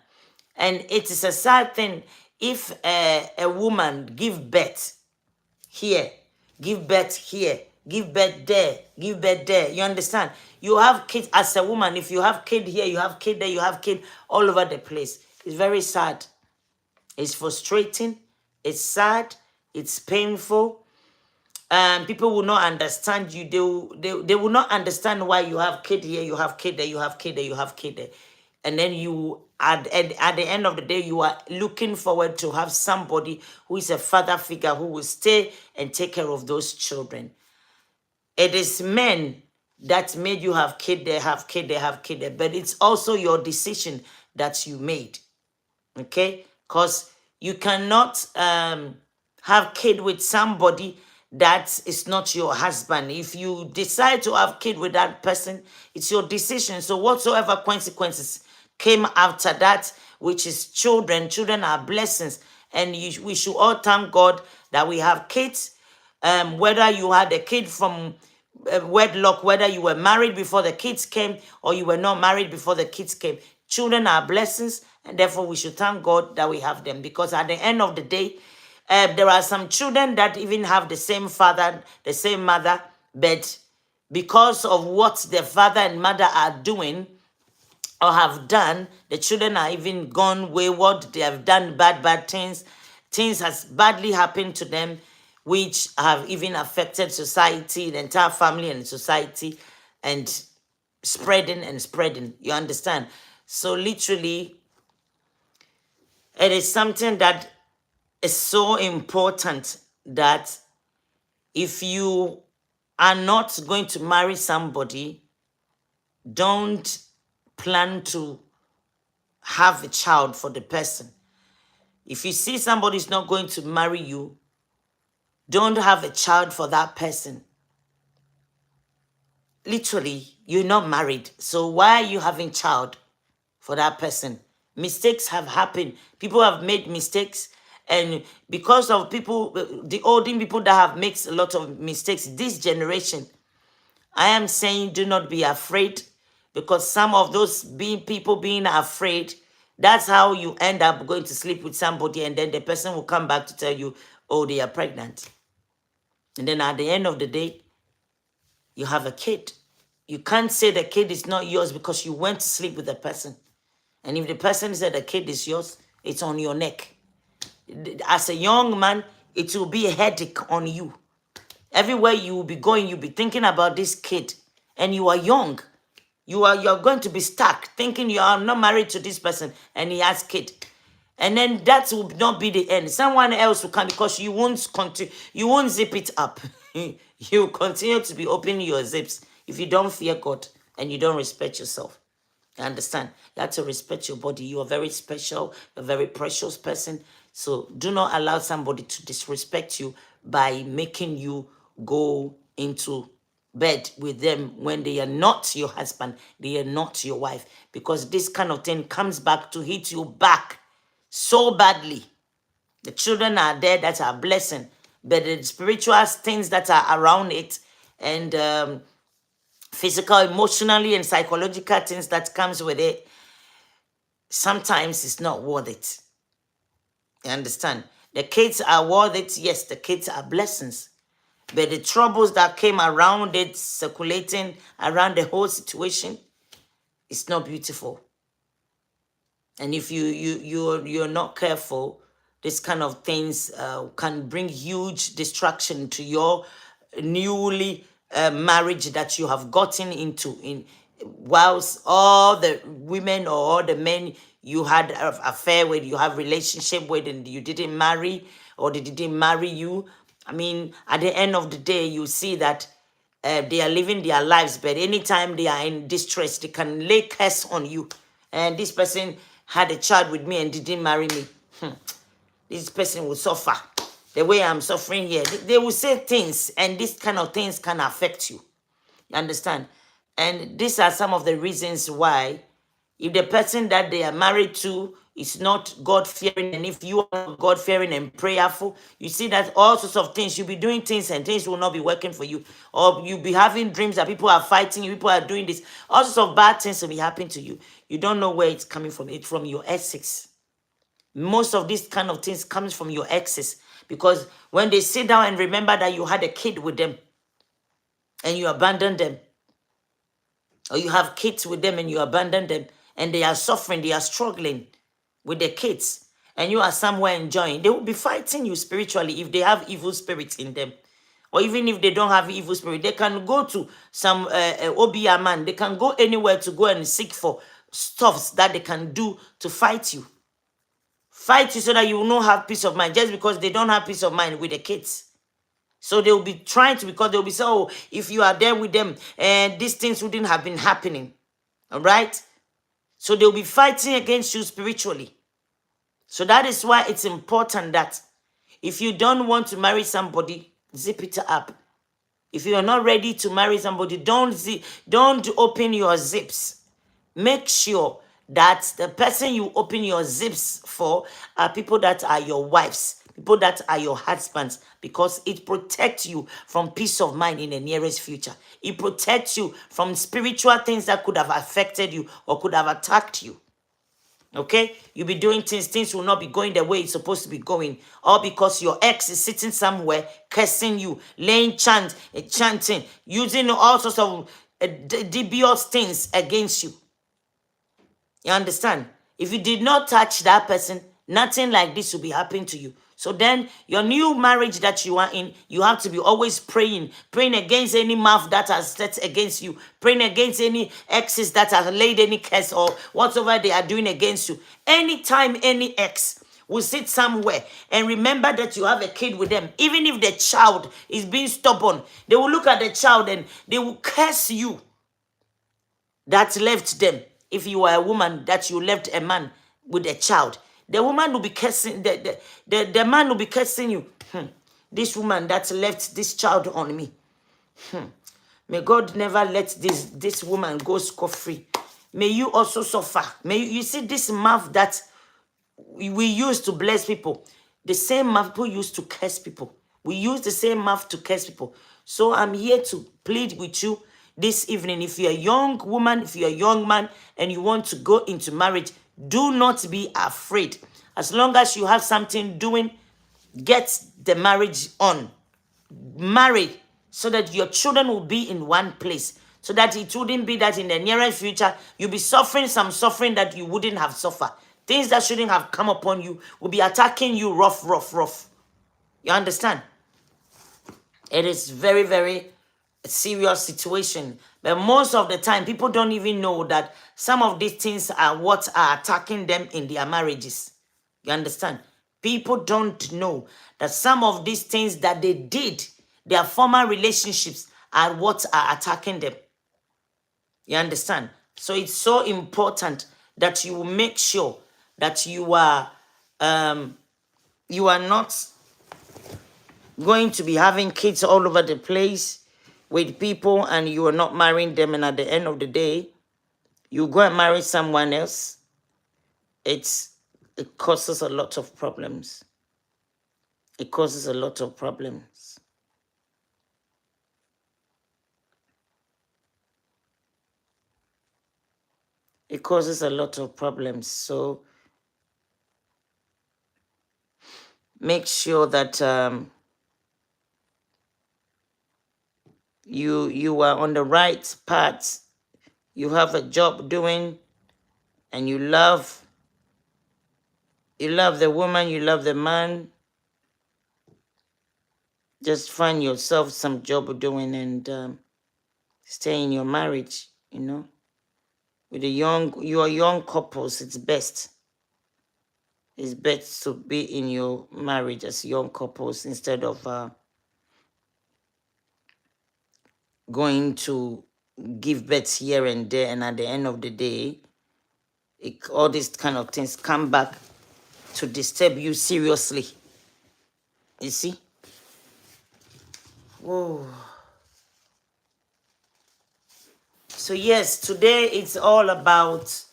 And it is a sad thing if a woman give birth here, give birth here, give birth there, give birth there. You understand? You have kids as a woman. If you have kid here, you have kid there, you have kid all over the place. It's very sad. It's frustrating. It's sad. It's painful. People will not understand you. They will not understand why you have kid here, you have kid there, you have kid there, you have kid there. And then you, at the end of the day, you are looking forward to have somebody who is a father figure who will stay and take care of those children. It is men that made you have kid there, have kid there, have kid there. But it's also your decision that you made. Okay? Because you cannot have kid with somebody that is not your husband. If you decide to have kid with that person, it's your decision. So whatsoever consequences came after that, which is children are blessings. And we should all thank God that we have kids. Whether you had a kid from wedlock, whether you were married before the kids came or you were not married before the kids came, children are blessings, and therefore we should thank God that we have them. Because at the end of the day, there are some children that even have the same father, the same mother, but because of what their father and mother are doing or have done, the children are even gone wayward. They have done bad things. Things has badly happened to them, which have even affected society, the entire family and society, and spreading and spreading. You understand? So literally, it is something that is so important that if you are not going to marry somebody, don't plan to have a child for the person. If you see somebody's not going to marry you, don't have a child for that person. Literally, you're not married. So why are you having child for that person? Mistakes have happened. People have made mistakes. And because of people, the older people that have made a lot of mistakes, this generation, I am saying do not be afraid, because some of those people being afraid, that's how you end up going to sleep with somebody, and then the person will come back to tell you, oh, they are pregnant. And then at the end of the day, you have a kid. You can't say the kid is not yours because you went to sleep with the person. And if the person said the kid is yours, it's on your neck. As a young man, it will be a headache on you. Everywhere you will be going, you'll be thinking about this kid. And you are young. You're going to be stuck thinking you are not married to this person and he has kid. And then that will not be the end. Someone else will come, because you won't continue, you won't zip it up. You continue to be opening your zips if you don't fear God and you don't respect yourself. You understand? You have to respect your body. You are very special, a very precious person. So do not allow somebody to disrespect you by making you go into bed with them when they are not your husband, they are not your wife. Because this kind of thing comes back to hit you back so badly. The children are there that are blessing, but the spiritual things that are around it, and physical, emotionally, and psychological things that comes with it, sometimes it's not worth it. You understand? The kids are worth it. Yes, the kids are blessings. But the troubles that came around it, circulating around the whole situation, it's not beautiful. And if you're not careful, this kind of things can bring huge distraction to your newly marriage that you have gotten into. Whilst all the women or all the men you had an affair with, you have relationship with, and you didn't marry, or they didn't marry you. I mean, at the end of the day, you see that they are living their lives, but anytime they are in distress, they can lay curse on you. And this person had a child with me and didn't marry me. This person will suffer the way I'm suffering here. They will say things, and this kind of things can affect you. You understand? And these are some of the reasons why, if the person that they are married to is not God-fearing, and if you are God-fearing and prayerful, you see that all sorts of things, you'll be doing things and things will not be working for you. Or you'll be having dreams that people are fighting you, people are doing this. All sorts of bad things will be happening to you. You don't know where it's coming from. It's from your exes. Most of these kind of things comes from your exes. Because when they sit down and remember that you had a kid with them and you abandoned them, or you have kids with them and you abandon them, and they are suffering, they are struggling with their kids, and you are somewhere enjoying, they will be fighting you spiritually if they have evil spirits in them. Or even if they don't have evil spirit, they can go to some OBR man, they can go anywhere to go and seek for stuffs that they can do to fight you. Fight you so that you will not have peace of mind, just because they don't have peace of mind with the kids. So they will be trying to, because they'll be saying, oh, if you are there with them, and these things wouldn't have been happening. All right? So they'll be fighting against you spiritually. So that is why it's important that if you don't want to marry somebody, zip it up. If you are not ready to marry somebody, don't open your zips. Make sure that the person you open your zips for are people that are your wives, people that are your husbands, because it protects you from peace of mind in the nearest future. It protects you from spiritual things that could have affected you or could have attacked you. Okay? You'll be doing things will not be going the way it's supposed to be going. All because your ex is sitting somewhere, cursing you, laying chanting, using all sorts of dubious things against you. You understand? If you did not touch that person, nothing like this will be happening to you. So then, your new marriage that you are in, you have to be always praying against any mouth that has set against you, praying against any exes that have laid any curse or whatever they are doing against you. Anytime any ex will sit somewhere and remember that you have a kid with them, even if the child is being stubborn, they will look at the child and they will curse you that left them. if you are a woman that you left a man with a child, the woman will be cursing, the man will be cursing you. This woman that left this child on me. May God never let this woman go scot-free. May you also suffer. May you see this mouth that we use to bless people. The same mouth people use to curse people. We use the same mouth to curse people. So I'm here to plead with you this evening. If you're a young woman, if you're a young man, and you want to go into marriage, do not be afraid. As long as you have something doing, get the marriage on. Marry so that your children will be in one place. So that it wouldn't be that in the nearest future, you'll be suffering some suffering that you wouldn't have suffered. Things that shouldn't have come upon you will be attacking you rough, rough, rough. You understand? It is very, very serious situation. But most of the time, people don't even know that some of these things are what are attacking them in their marriages. You understand? People don't know that some of these things that they did, their former relationships, are what are attacking them. You understand? So it's so important that you make sure that you are not going to be having kids all over the place with people and you are not marrying them, and at the end of the day, you go and marry someone else. It causes a lot of problems. It causes a lot of problems. It causes a lot of problems. So make sure that you are on the right path. You have a job doing, and you love the woman, you love the man. Just find yourself some job doing and stay in your marriage, you know. With your young couples, it's best. It's best to be in your marriage as young couples instead of going to give birth here and there, and at the end of the day, all these kind of things come back to disturb you seriously. You see? Whoa. So yes, today it's all about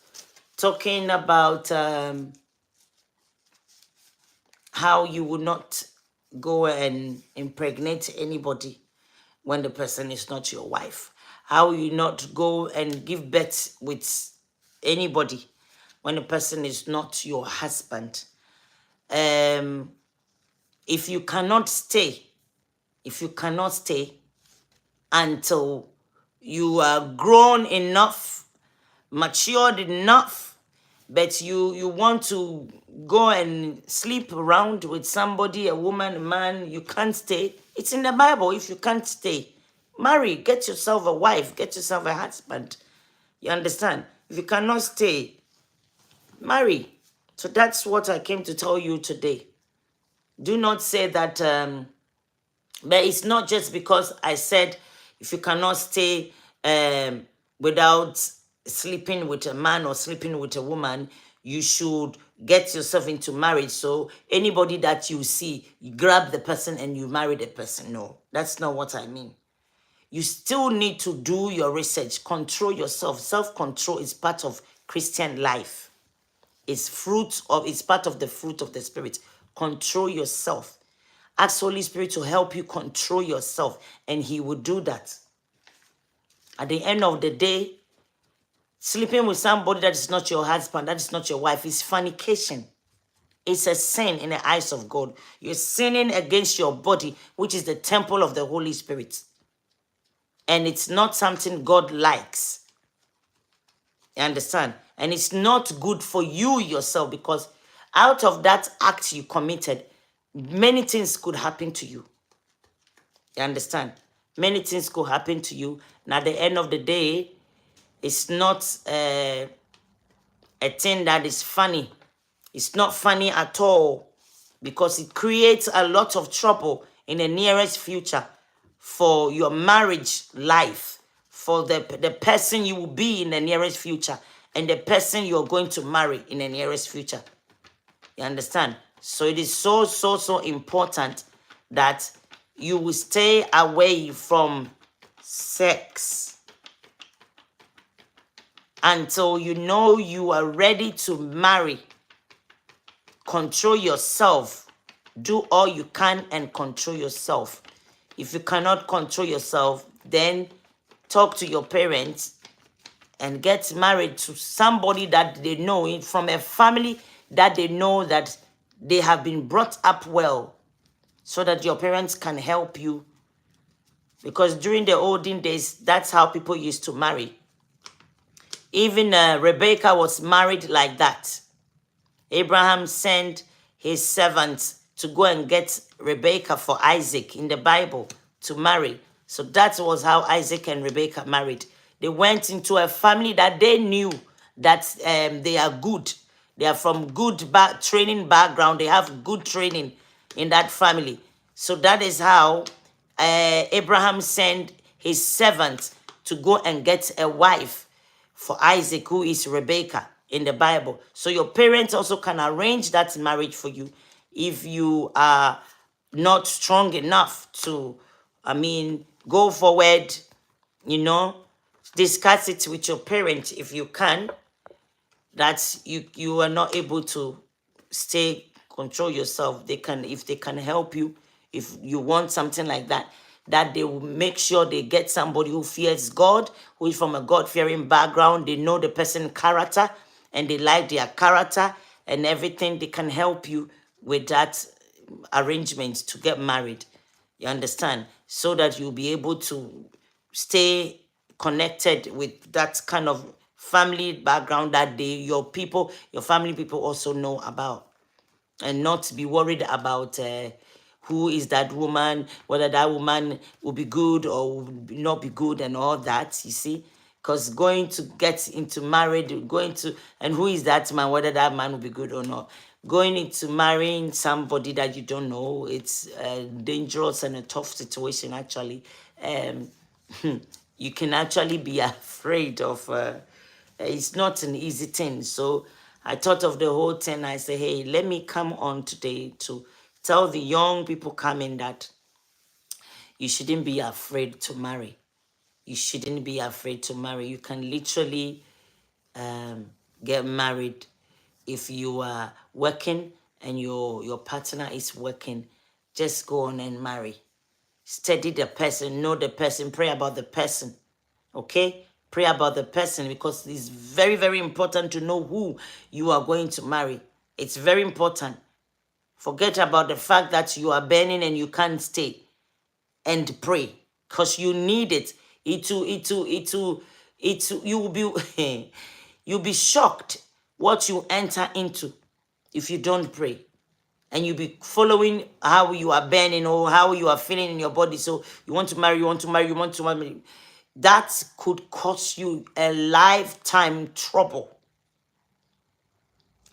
talking about how you would not go and impregnate anybody when the person is not your wife. How you not go and give birth with anybody when the person is not your husband. If you cannot stay until you are grown enough, matured enough, but you want to go and sleep around with somebody, a woman, a man, you can't stay. It's in the Bible. If you can't stay, marry, get yourself a wife, get yourself a husband. You understand? If you cannot stay, marry. So that's what I came to tell you today. Do not say that, but it's not just because I said if you cannot stay without sleeping with a man or sleeping with a woman, you should get yourself into marriage. So anybody that you see, you grab the person and you marry the person. No, that's not what I mean. You still need to do your research, control yourself. Self-control is part of Christian life. It's part of the fruit of the Spirit. Control yourself. Ask Holy Spirit to help you control yourself, and He will do that. At the end of the day, sleeping with somebody that is not your husband, that is not your wife, is fornication. It's a sin in the eyes of God. You're sinning against your body, which is the temple of the Holy Spirit. And it's not something God likes. You understand? And it's not good for you yourself, because out of that act you committed, many things could happen to you. You understand? Many things could happen to you. And at the end of the day, it's not a thing that is funny. It's not funny at all, because it creates a lot of trouble in the nearest future for your marriage life, for the person you will be in the nearest future. and the person you're going to marry in the nearest future. You understand? So it is so, so, so important that you will stay away from sex until you know you are ready to marry. Control yourself. Do all you can and control yourself. If you cannot control yourself, then talk to your parents and get married to somebody that they know, from a family that they know that they have been brought up well, so that your parents can help you. Because during the olden days, that's how people used to marry. Even Rebecca was married like that. Abraham sent his servants to go and get Rebecca for Isaac in the Bible to marry. So that was how Isaac and Rebecca married. They went into a family that they knew that they are good. They are from good training background. They have good training in that family. So that is how Abraham sent his servants to go and get a wife for Isaac, who is Rebecca in the Bible. So your parents also can arrange that marriage for you if you are not strong enough to, go forward, discuss it with your parents if you can, that you are not able to control yourself. If they can help you, if you want something like that, that they will make sure they get somebody who fears God, who is from a God-fearing background. They know the person's character and they like their character and everything. They can help you with that arrangement to get married. You understand? So that you'll be able to stay connected with that kind of family background that your family people also know about, and not be worried about who is that woman, whether that woman will be good or will not be good and all that, you see. Because going to get into marriage, and who is that man, whether that man will be good or not. Going into marrying somebody that you don't know, it's a dangerous and a tough situation, actually. You can actually be afraid of, it's not an easy thing. So I thought of the whole thing. I say, hey, let me come on today to tell the young people coming that you shouldn't be afraid to marry. You shouldn't be afraid to marry. You can literally get married if you are working and your partner is working. Just go on and marry. Study the person, know the person, pray about the person. Okay? Pray about the person, because it's very, very important to know who you are going to marry. It's very important. Forget about the fact that you are burning and you can't stay, and pray, because you need it. You will be, you'll be shocked what you enter into if you don't pray. And you'll be following how you are burning or how you are feeling in your body. So you want to marry, you want to marry, you want to marry. That could cause you a lifetime trouble.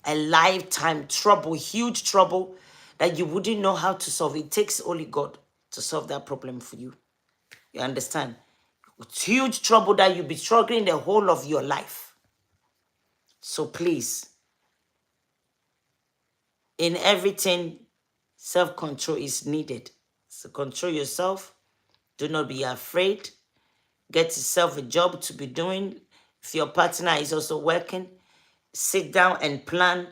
A lifetime trouble, huge trouble that you wouldn't know how to solve. It takes only God to solve that problem for you. You understand? It's huge trouble that you'll be struggling the whole of your life. So please, in everything, self-control is needed. So control yourself. Do not be afraid. Get yourself a job to be doing. If your partner is also working, sit down and plan.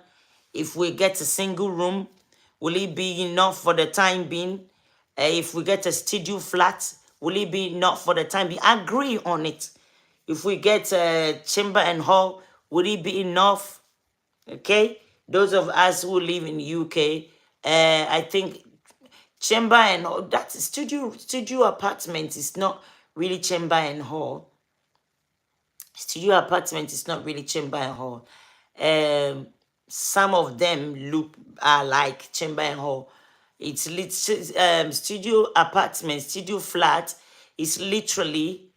If we get a single room, will it be enough for the time being? If we get a studio flat, will it be enough for the time being? Agree on it. If we get a chamber and hall, will it be enough? Okay? Those of us who live in the UK, I think chamber and hall, that studio apartment is not really chamber and hall. Studio apartment is not really chamber and hall. Some of them are like chamber and hall. It's studio apartment, studio flat is literally,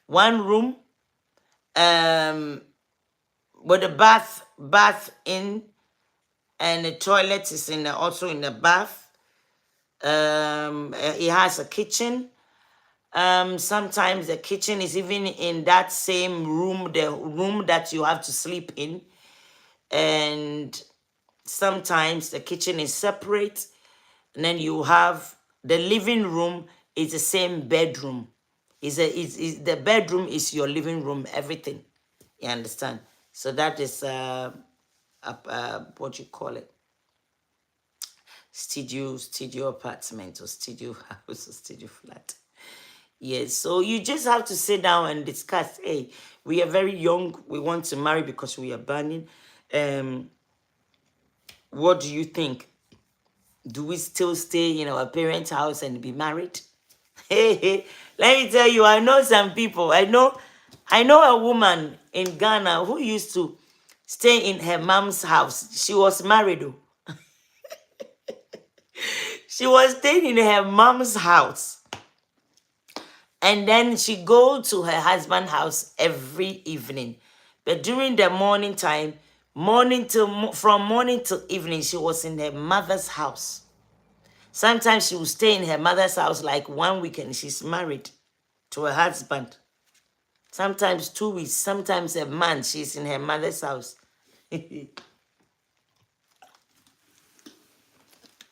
one room with a bath in, and the toilet is also in the bath. It has a kitchen, Sometimes the kitchen is even in that same room, the room that you have to sleep in. And sometimes the kitchen is separate. And then you have the living room is the same bedroom. Is the bedroom is your living room, everything. You understand? So that is what you call it, studio apartment or studio house or studio flat. Yes, so you just have to sit down and discuss. Hey, we are very young. We want to marry because we are burning. What do you think? Do we still stay in our parents' house and be married? Hey, hey, let me tell you, I know some people. I know a woman in Ghana who used to stay in her mom's house. She was married, though. She was staying in her mom's house. And then she go to her husband's house every evening. But during the morning time, from morning till evening, she was in her mother's house. Sometimes she would stay in her mother's house like 1 week and she's married to her husband. Sometimes 2 weeks, sometimes a month, she's in her mother's house.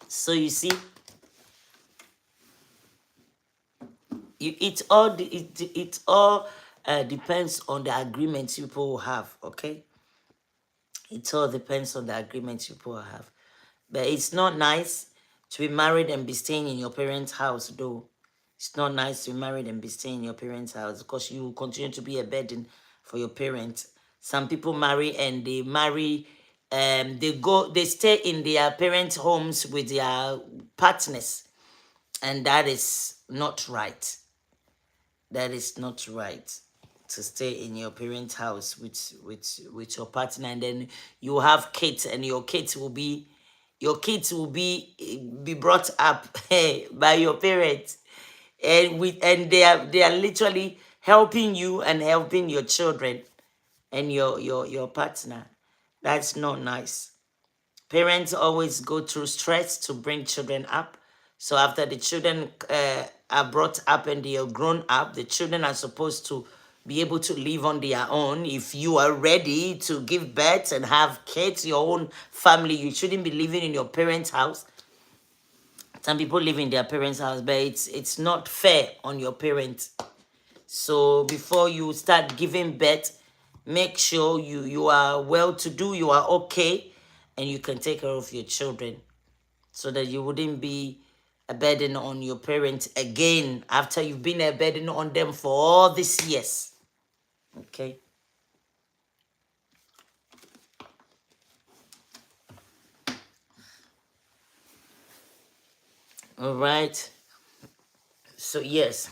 So you see, it all depends on the agreements people will have, okay? It all depends on the agreements people have. But it's not nice to be married and be staying in your parents' house, though. It's not nice to be married and be staying in your parents' house because you will continue to be a burden for your parents. Some people marry and they stay in their parents' homes with their partners, and that is not right. That is not right to stay in your parents' house with your partner, and then you have kids, and your kids will be brought up by your parents, and they are literally helping you and helping your children and your partner. That's not nice. Parents always go through stress to bring children up. So after the children are brought up and they are grown up, the children are supposed to be able to live on their own. If you are ready to give birth and have kids, your own family, you shouldn't be living in your parents' house. Some people live in their parents' house, but it's not fair on your parents. So before you start giving birth, make sure you are well to do, you are okay, and you can take care of your children so that you wouldn't be a burden on your parents again after you've been a burden on them for all these years. Okay. All right. So yes.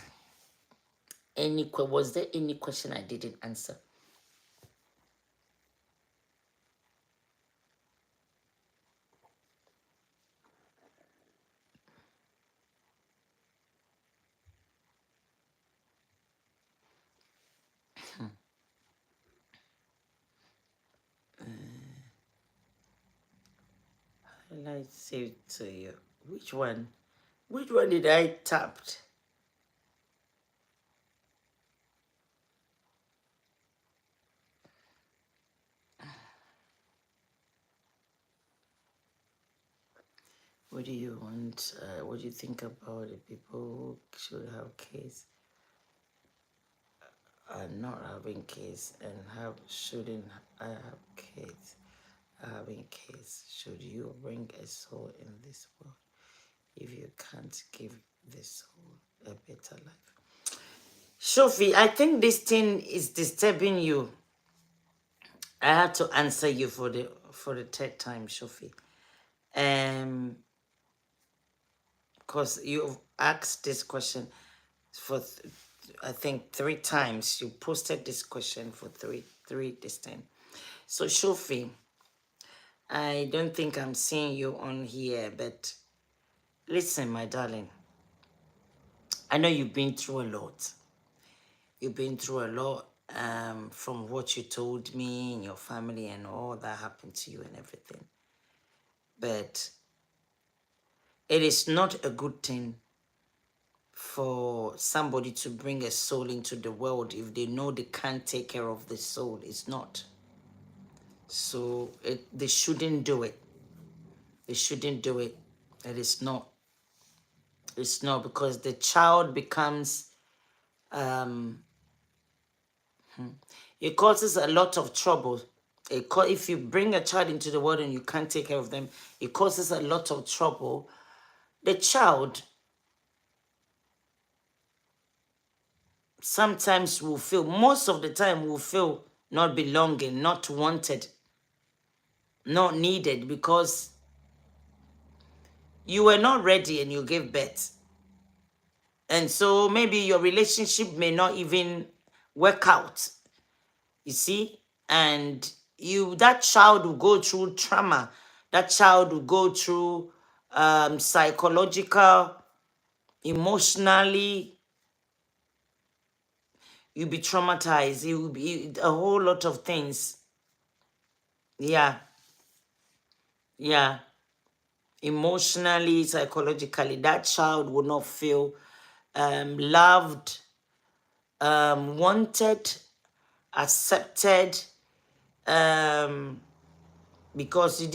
Was there any question I didn't answer? Let's say to you. Which one? Which one did I tapped? What do you want? What do you think about the people who should have kids are not having kids and shouldn't have kids? Having kids, should you bring a soul in this world if you can't give this soul a better life? Sophie, I think this thing is disturbing you. I have to answer you for the third time, Sophie. Because you've asked this question for I think 3 times. You posted this question for three this time. So Sophie, I don't think I'm seeing you on here, but listen, my darling. I know you've been through a lot. You've been through a lot from what you told me and your family and all that happened to you and everything. But it is not a good thing for somebody to bring a soul into the world if they know they can't take care of the soul. It's not. So they shouldn't do it. They shouldn't do it. It is not. It's not, because the child becomes, it causes a lot of trouble. If you bring a child into the world and you can't take care of them, it causes a lot of trouble. The child sometimes will feel, most of the time will feel not belonging, not wanted, not needed, because you were not ready and you gave birth. And so maybe your relationship may not even work out, you see? And that child will go through trauma. That child will go through psychological, emotionally, you'll be traumatized. It will be a whole lot of things. Yeah. Yeah. Emotionally, psychologically, that child will not feel loved, wanted, accepted, because he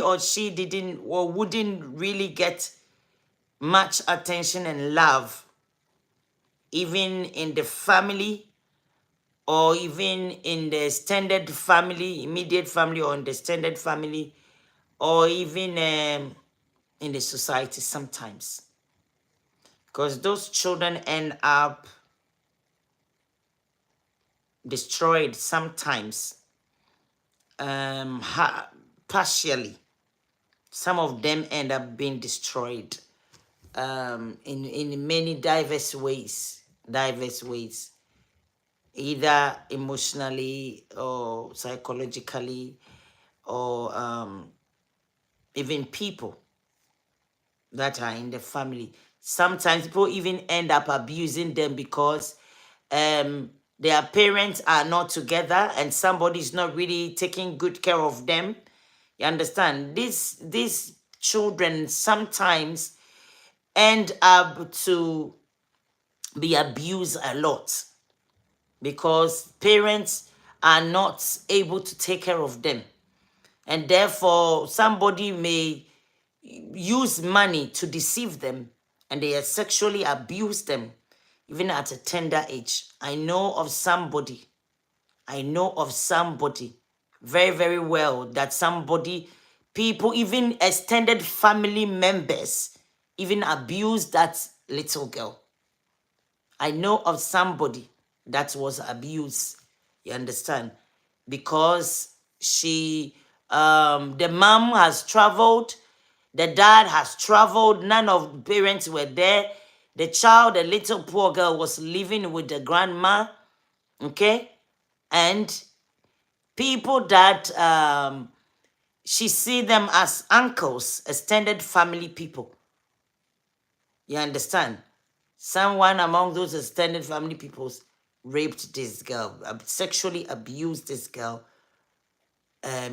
or she didn't or wouldn't really get much attention and love, even in the family, or even in the extended family, immediate family, or in the extended family, or even in the society sometimes. Because those children end up destroyed sometimes, partially. Some of them end up being destroyed in many diverse ways. Either emotionally or psychologically, or even people that are in the family. Sometimes people even end up abusing them because their parents are not together and somebody is not really taking good care of them. You understand? These children sometimes end up to be abused a lot because parents are not able to take care of them. And therefore, somebody may use money to deceive them, and they sexually abuse them, even at a tender age. I know of somebody very, very well, that people, even extended family members, even abuse that little girl. I know of somebody that was abused, you understand? Because the mom has traveled, the dad has traveled, none of the parents were there. The little poor girl, was living with the grandma, okay? And people that she see them as uncles, extended family people. You understand? Someone among those extended family peoples raped this girl, sexually abused this girl,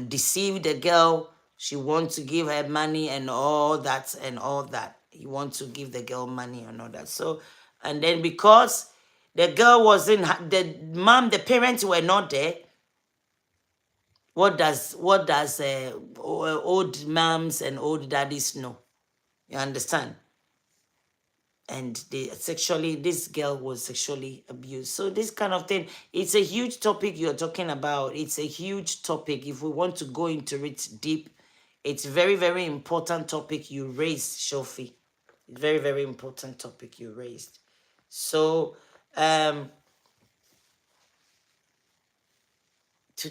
deceived the girl. She wants to give her money and all that and all that. He wants to give the girl money and all that. So, and then because the girl the parents were not there. What does old moms and old daddies know? You understand? And this girl was sexually abused. So this kind of thing, it's a huge topic you're talking about. It's a huge topic. If we want to go into it deep, it's very, very important topic you raised, Shofi. Very, very important topic you raised. So to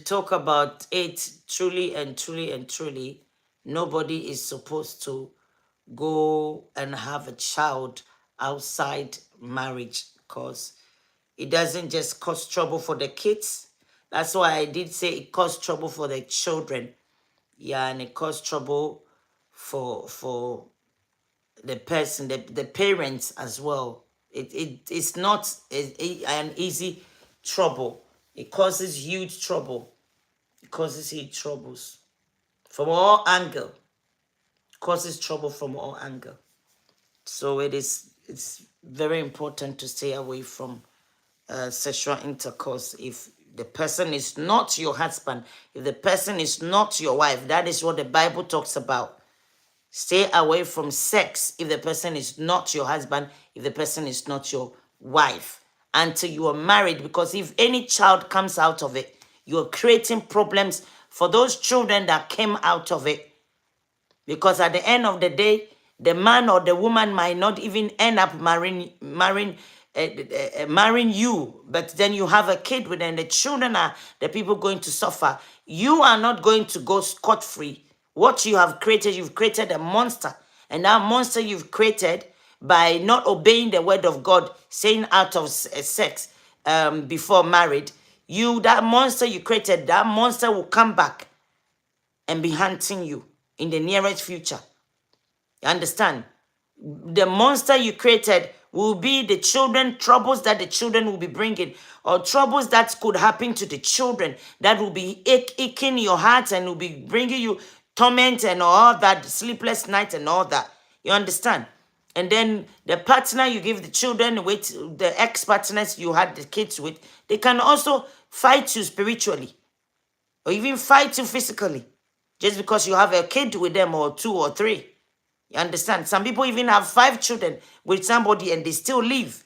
talk about it truly and truly and truly, nobody is supposed to go and have a child outside marriage, because it doesn't just cause trouble for the kids. That's why I did say it caused trouble for the children. Yeah, and it caused trouble for the person, the parents as well. It's not an easy trouble. It causes huge trouble. It causes huge troubles from all angle. Causes trouble from all angle. So it's very important to stay away from sexual intercourse if the person is not your husband, if the person is not your wife. That is what the Bible talks about. Stay away from sex if the person is not your husband, if the person is not your wife, until you are married. Because if any child comes out of it, you're creating problems for those children that came out of it. Because at the end of the day, the man or the woman might not even end up marrying you, but then you have a kid with them. The children are the people going to suffer. You are not going to go scot-free. What you have created, you've created a monster. And that monster you've created by not obeying the word of God, saying out of sex before married, that monster you created, that monster will come back and be hunting you in the nearest future. You understand? The monster you created will be the children, troubles that the children will be bringing, or troubles that could happen to the children that will be aching your heart and will be bringing you torment and all that, sleepless night and all that. You understand? And then the partner you give the children with, the ex-partners you had the kids with, they can also fight you spiritually or even fight you physically just because you have a kid with them or two or three. You understand? Some people even have 5 children with somebody and they still live.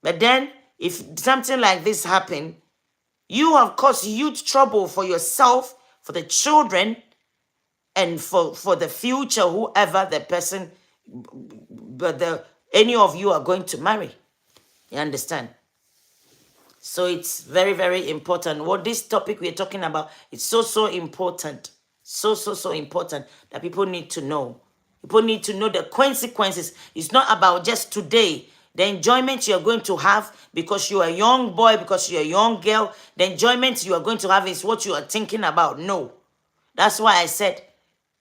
But then, if something like this happen, you have caused huge trouble for yourself, for the children, and for the future, whoever the person, any of you are going to marry. You understand? So it's very, very important. What this topic we're talking about, it's so important. So important that people need to know. People need to know the consequences. It's not about just today. The enjoyment you're going to have because you're a young boy, because you're a young girl, the enjoyment you are going to have is what you are thinking about. No. That's why I said,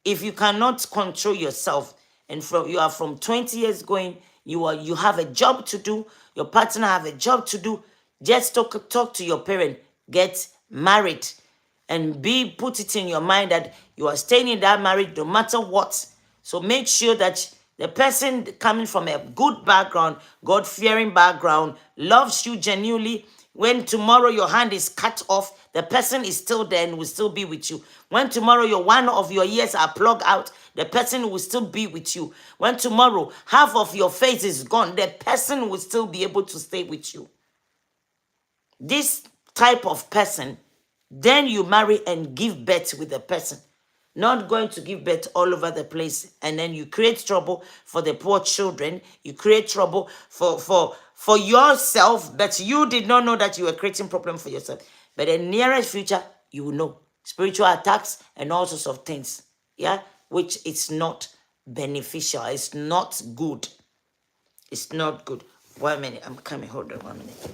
if you cannot control yourself, and you are from 20 years going, you have a job to do, your partner have a job to do, just talk to your parent, get married, and put it in your mind that you are staying in that marriage no matter what. So make sure that the person coming from a good background, God-fearing background, loves you genuinely. When tomorrow your hand is cut off, the person is still there and will still be with you. When tomorrow one of your ears are plugged out, the person will still be with you. When tomorrow half of your face is gone, the person will still be able to stay with you. This type of person, then you marry and give birth with the person. Not going to give birth all over the place, and then you create trouble for the poor children. You create trouble for yourself, but you did not know that you were creating problem for yourself. But in the nearest future, you will know spiritual attacks and all sorts of things. Yeah, which is not beneficial. It's not good. It's not good. 1 minute, I'm coming. Hold on 1 minute.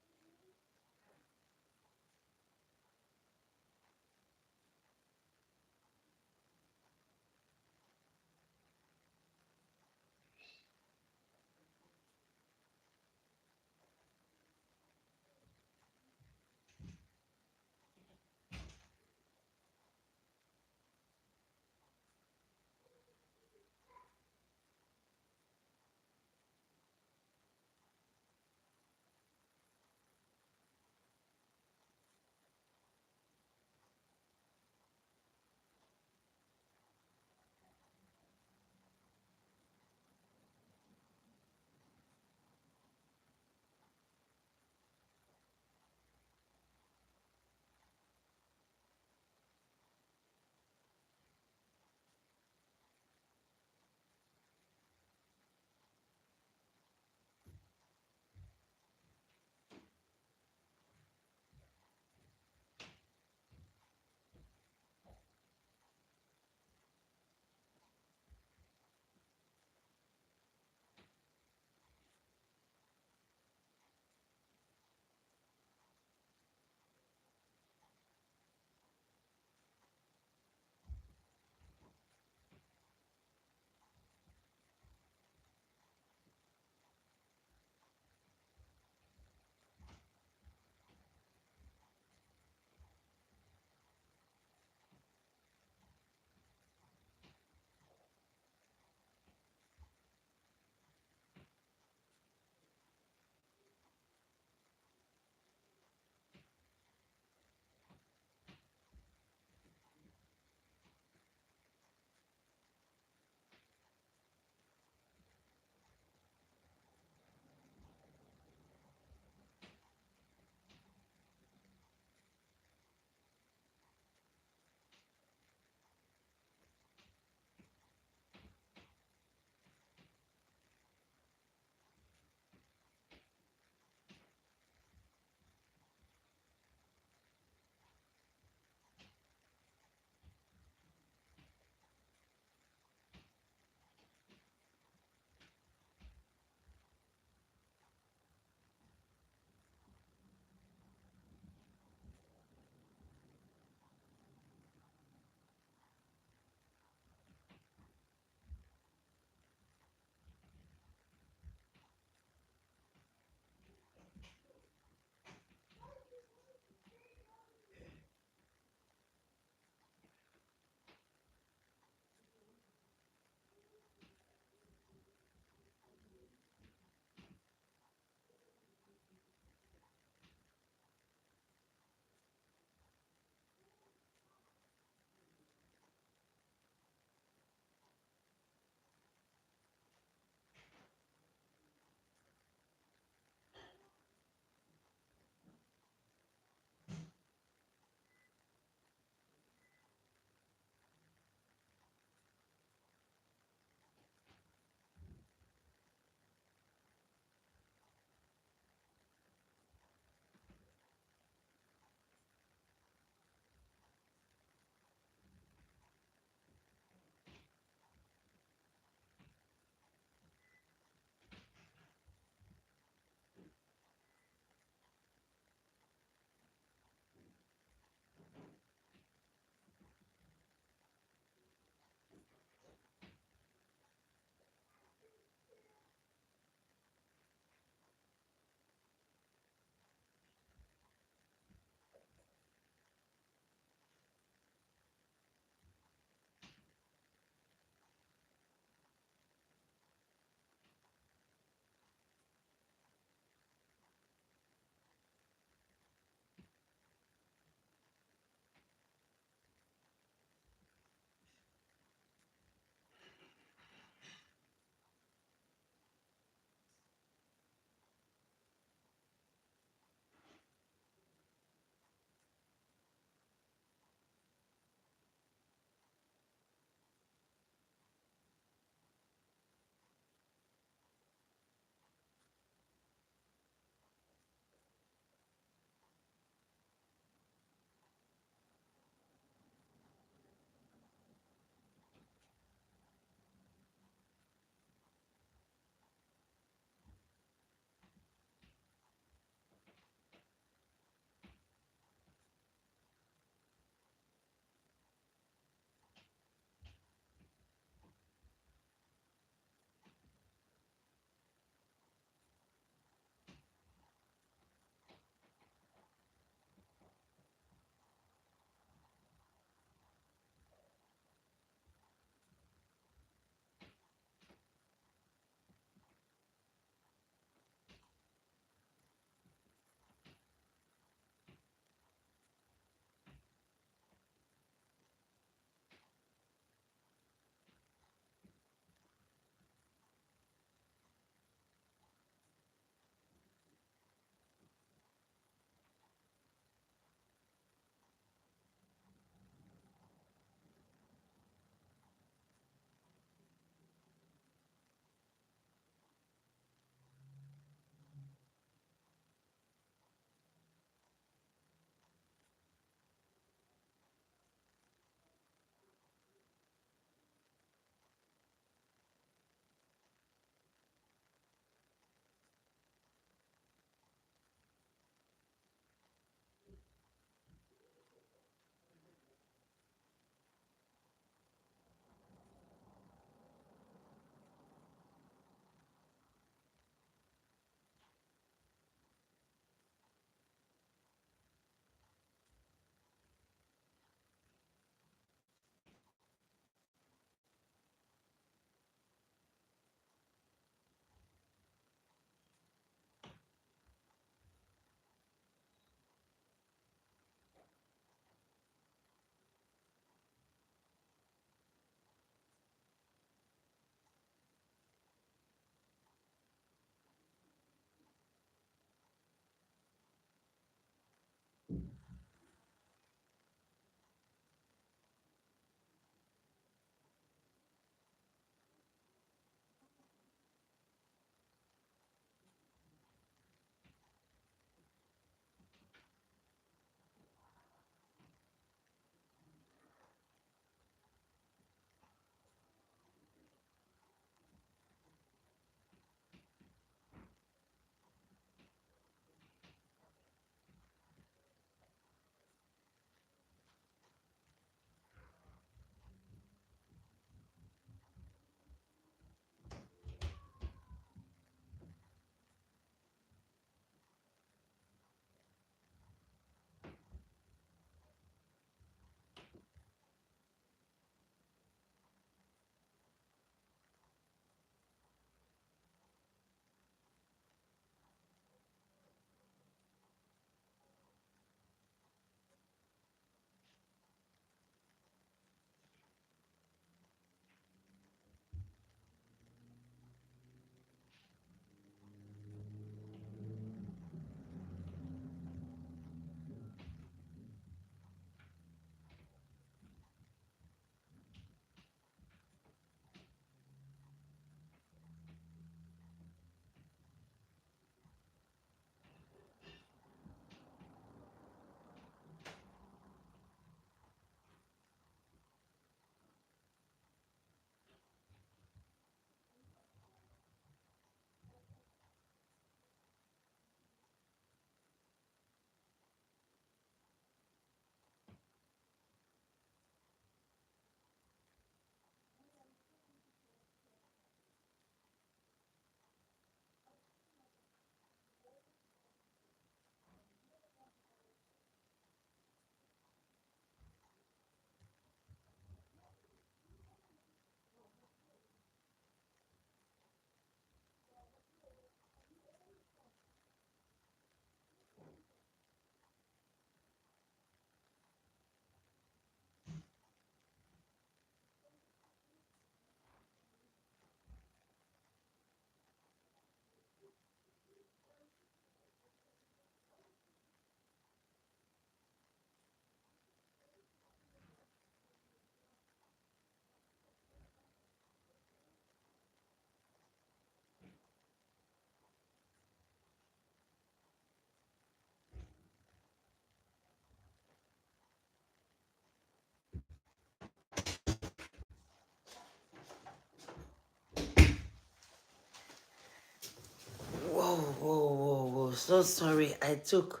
so sorry. I took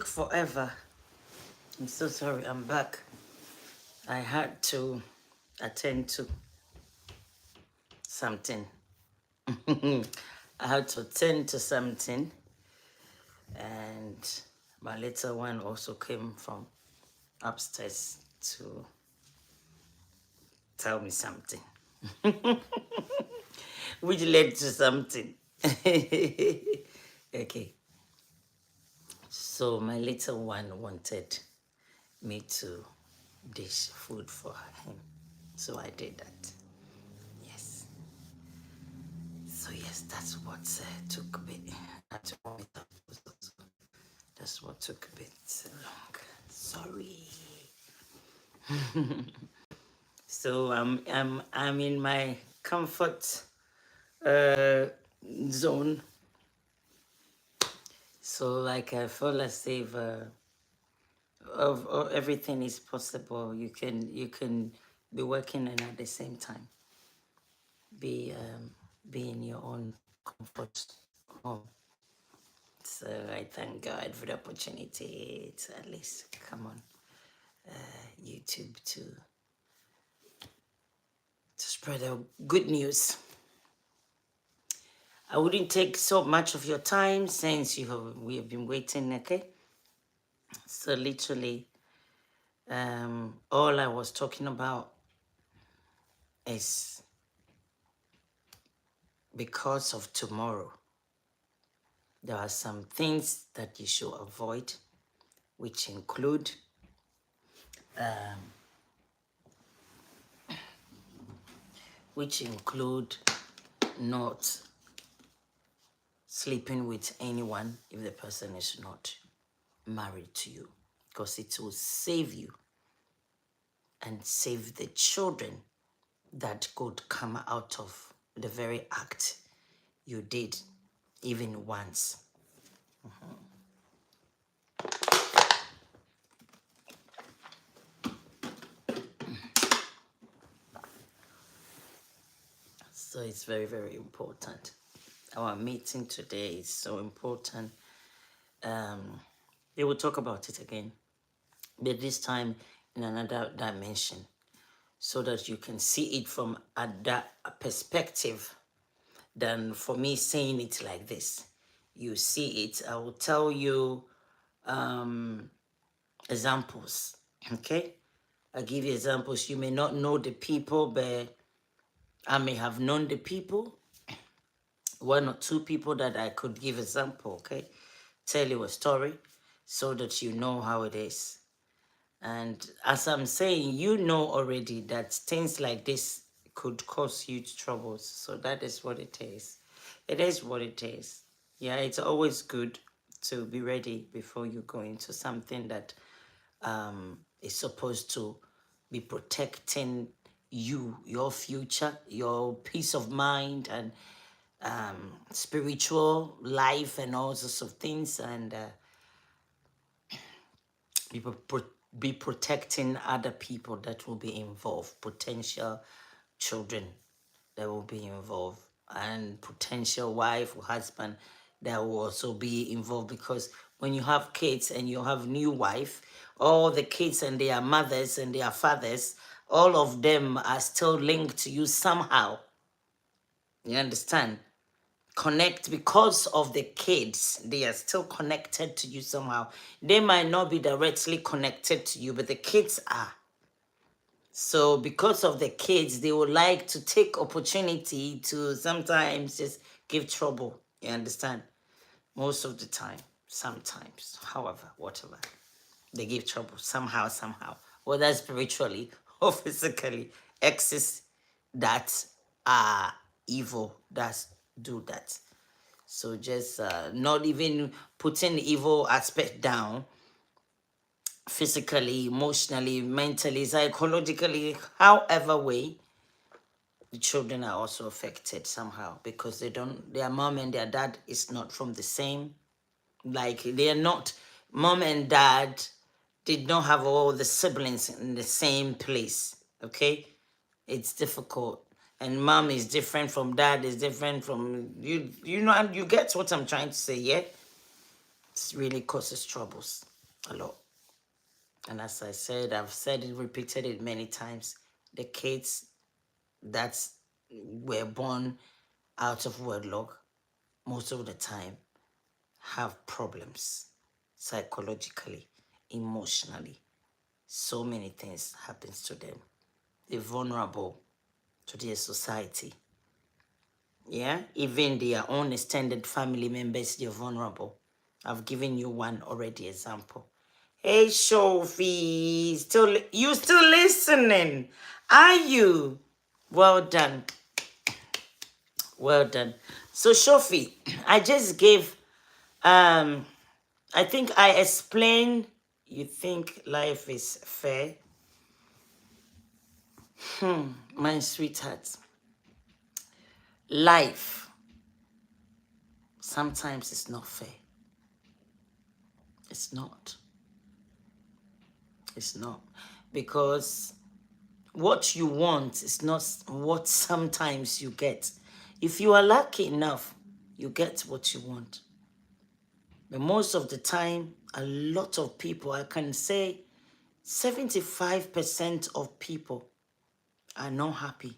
forever. I'm so sorry. I'm back. I had to attend to something. I had to attend to something, and my little one also came from upstairs to tell me something, which led to something. Okay, so my little one wanted me to dish food for him, so I did that. Yes. So yes, that's what took a bit. I had to warm it up. That's what took a bit long. Sorry. So I'm in my comfort zone. So like I feel as if of everything is possible. You can be working and at the same time be in your own comfort home. So I thank God for the opportunity to at least come on YouTube to spread the good news. I wouldn't take so much of your time since we have been waiting, okay? So literally, all I was talking about is because of tomorrow. There are some things that you should avoid, which include not sleeping with anyone if the person is not married to you, because it will save you and save the children that could come out of the very act you did even once. So it's very, very important. Our meeting today is so important. They will talk about it again, but this time in another dimension, so that you can see it from that perspective than for me saying it like this. You see it. I will tell you examples, okay? I'll give you examples. You may not know the people, but I may have known the people. One or two people that I could give example, okay? Tell you a story so that you know how it is. And as I'm saying, you know already that things like this could cause huge troubles. So that is what it is. It is what it is. Yeah, it's always good to be ready before you go into something that is supposed to be protecting you, your future, your peace of mind, and spiritual life, and all sorts of things, and be protecting other people that will be involved, potential children that will be involved, and potential wife or husband that will also be involved. Because when you have kids and you have new wife, all the kids and their mothers and their fathers, all of them are still linked to you somehow. You understand? Connect because of the kids. They are still connected to you somehow. They might not be directly connected to you, but the kids are. So because of the kids, they would like to take opportunity to sometimes just give trouble. You understand? Most of the time, sometimes, however, whatever. They give trouble somehow, whether spiritually or physically. Exes that are evil that do that. So just not even putting the evil aspect down, physically, emotionally, mentally, psychologically, however way, the children are also affected somehow, because their mom and their dad is not from the same, like they are not, mom and dad did not have all the siblings in the same place, okay? It's difficult. And mom is different from dad, is different from you. You know, and you get what I'm trying to say, yeah? It really causes troubles a lot. And as I said, I've said it, repeated it many times. The kids that were born out of wedlock, most of the time, have problems psychologically, emotionally. So many things happens to them. They're vulnerable to their society. Yeah, even their own extended family members, they're vulnerable. I've given you one already example. Hey, Sophie, you still listening? Are you? Well done. Well done. So, Sophie, I just gave, I think I explained, you think life is fair? My sweetheart, life sometimes is not fair. It's not. It's not. Because what you want is not what sometimes you get. If you are lucky enough, you get what you want. But most of the time, a lot of people, I can say 75% of people are not happy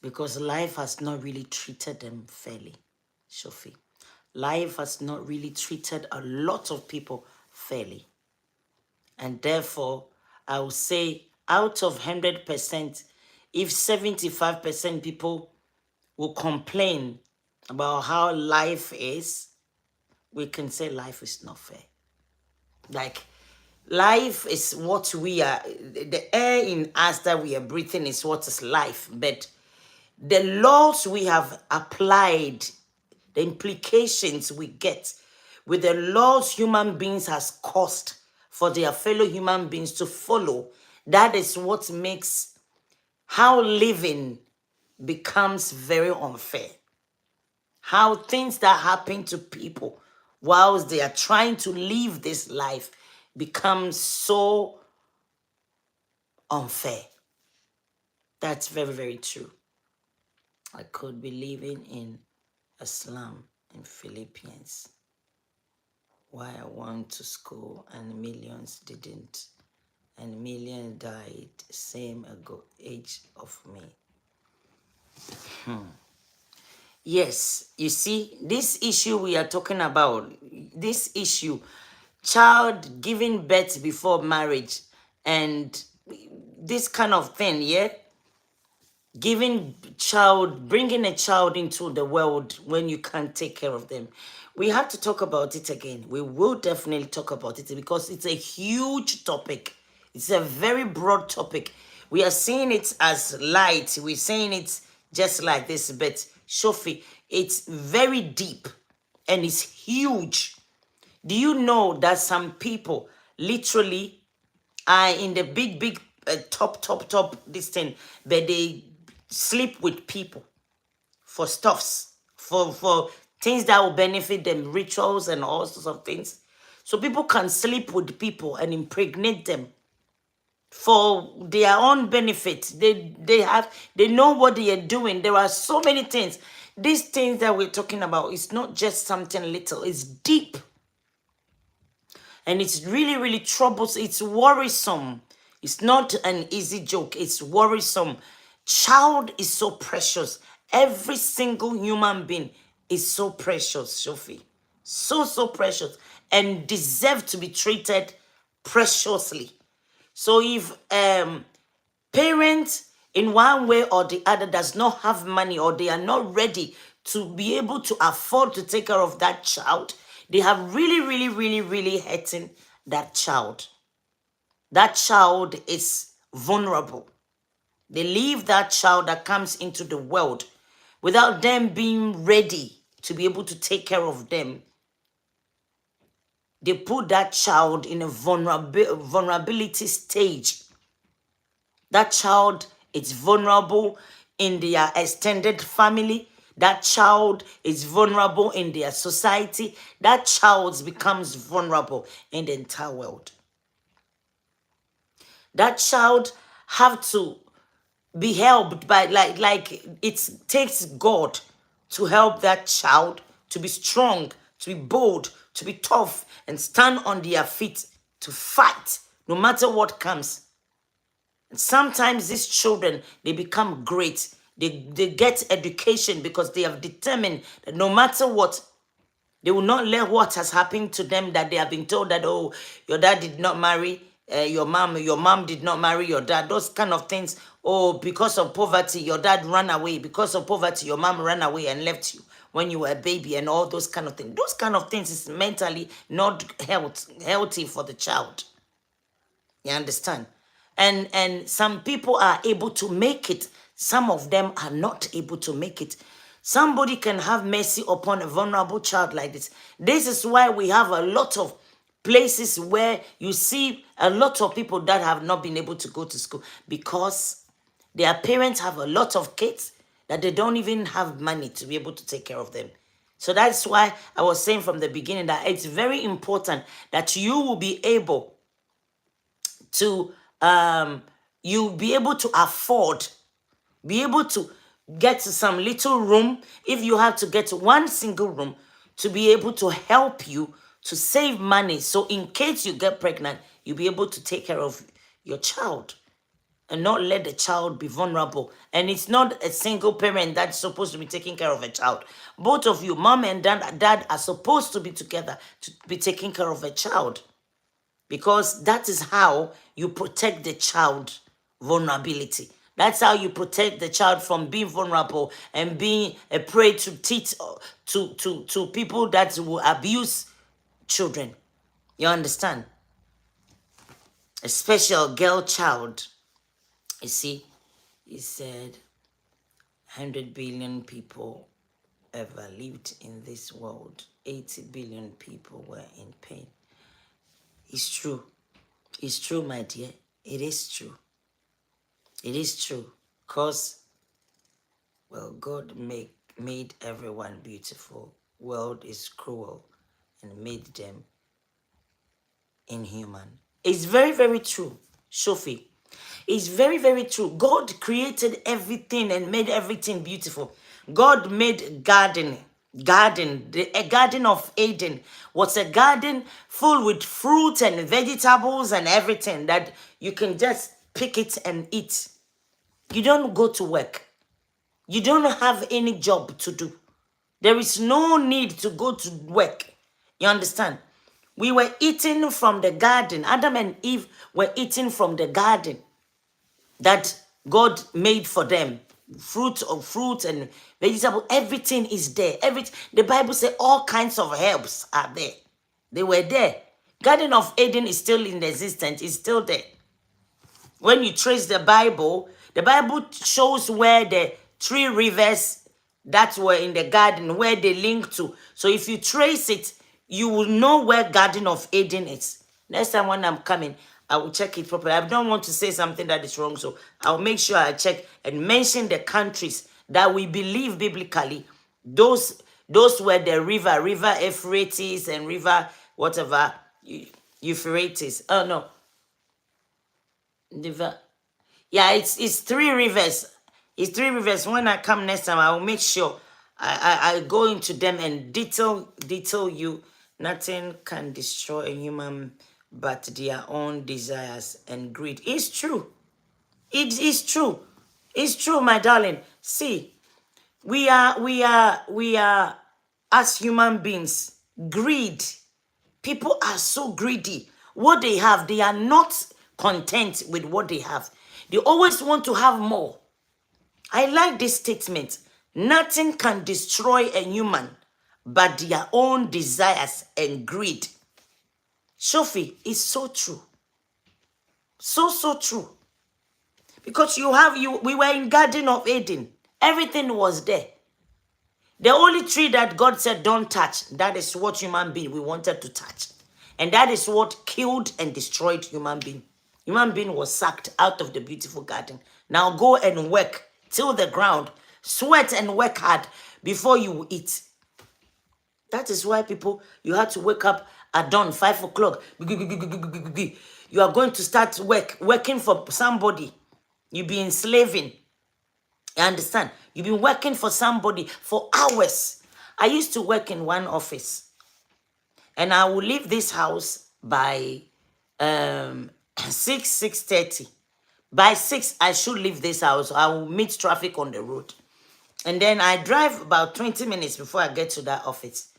because life has not really treated them fairly, Sophie. Life has not really treated a lot of people fairly. And therefore, I would say out of 100%, if 75% people will complain about how life is, we can say life is not fair. Like, life is what we are, the air in us that we are breathing is what is life. But the laws we have applied, the implications we get with the laws human beings has caused for their fellow human beings to follow, that is what makes how living becomes very unfair. How things that happen to people whilst they are trying to live this life becomes so unfair. That's very, very true. I could be living in a slum in Philippines. Why I went to school and millions didn't. And millions died same ago age of me. Yes, you see, this issue we are talking about, this issue, child giving birth before marriage and this kind of thing, yeah? Bringing a child into the world when you can't take care of them. We have to talk about it again. We will definitely talk about it because it's a huge topic. It's a very broad topic. We are seeing it as light. We're saying it just like this, but Sophie, it's very deep and it's huge. Do you know that some people literally are in the big top this thing, but they sleep with people for stuffs, for things that will benefit them, rituals and all sorts of things. So people can sleep with people and impregnate them for their own benefit. They know what they are doing. There are so many things. These things that we're talking about is not just something little, it's deep. And it's really, really troublesome. It's worrisome. It's not an easy joke. It's worrisome. Child is so precious. Every single human being is so precious, Sophie. So precious. And deserve to be treated preciously. So if parents in one way or the other does not have money or they are not ready to be able to afford to take care of that child, they have really hurting that child. That child is vulnerable. They leave that child that comes into the world without them being ready to be able to take care of them. They put that child in a vulnerability stage. That child is vulnerable in their extended family. That child is vulnerable in their society. That child becomes vulnerable in the entire world. That child have to be helped by, like it takes God to help that child to be strong, to be bold, to be tough, and stand on their feet to fight no matter what comes. And sometimes these children, they become great. They get education because they have determined that no matter what, they will not let what has happened to them, that they have been told that, oh, your dad did not marry your mom did not marry your dad. Those kind of things. Oh, because of poverty, your dad ran away. Because of poverty, your mom ran away and left you when you were a baby, and all those kind of things. Those kind of things is mentally not healthy for the child. You understand? And some people are able to make it. Some of them are not able to make it. Somebody can have mercy upon a vulnerable child like this. This is why we have a lot of places where you see a lot of people that have not been able to go to school because their parents have a lot of kids that they don't even have money to be able to take care of them. So that's why I was saying from the beginning that it's very important that you will be able to you be able to afford, be able to get some little room, if you have to get one single room, to be able to help you to save money, so in case you get pregnant, you'll be able to take care of your child and not let the child be vulnerable. And it's not a single parent that's supposed to be taking care of a child. Both of you, mom and dad are supposed to be together to be taking care of a child, because that is how you protect the child vulnerability. That's how you protect the child from being vulnerable and being a prey to to people that will abuse children. You understand? A special girl child. You see, he said 100 billion people ever lived in this world. 80 billion people were in pain. It's true. It's true, my dear. It is true. It is true. Because, well, God made everyone beautiful. World is cruel and made them inhuman. It's very, very true, Sophie. It's very, very true. God created everything and made everything beautiful. God made garden. A garden of Eden was a garden full with fruit and vegetables and everything that you can just pick it and eat. You don't go to work. You don't have any job to do. There is no need to go to work. You understand? We were eating from the garden. Adam and Eve were eating from the garden that God made for them. Fruit and vegetable, everything is there. The Bible says all kinds of herbs are there. They were there. Garden of Eden is still in existence. It's still there. When you trace the Bible shows where the 3 rivers that were in the garden, where they link to. So if you trace it, you will know where Garden of Eden is. Next time when I'm coming, I will check it properly. I don't want to say something that is wrong, so I'll make sure I check and mention the countries that we believe biblically. Those were the river Euphrates and river whatever, Euphrates. Oh no. River. Yeah, it's 3 rivers. It's 3 rivers. When I come next time, I will make sure I go into them and detail you. Nothing can destroy a human but their own desires and greed. It's true. It is true. It's true, my darling. See, we are as human beings, greed. People are so greedy. What they have, they are not content with what they have. They always want to have more. I like this statement. Nothing can destroy a human but their own desires and greed. Sophie, it's so true. So true. Because we were in Garden of Eden. Everything was there. The only tree that God said don't touch, that is what human being we wanted to touch. And that is what killed and destroyed human being. Human being was sacked out of the beautiful garden. Now go and work till the ground. Sweat and work hard before you eat. That is why people, you have to wake up at dawn, 5 o'clock. You are going to start working for somebody. You be enslaving. You understand? You've been working for somebody for hours. I used to work in one office, and I will leave this house by 6:30. By 6, I should leave this house. I will meet traffic on the road. And then I drive about 20 minutes before I get to that office.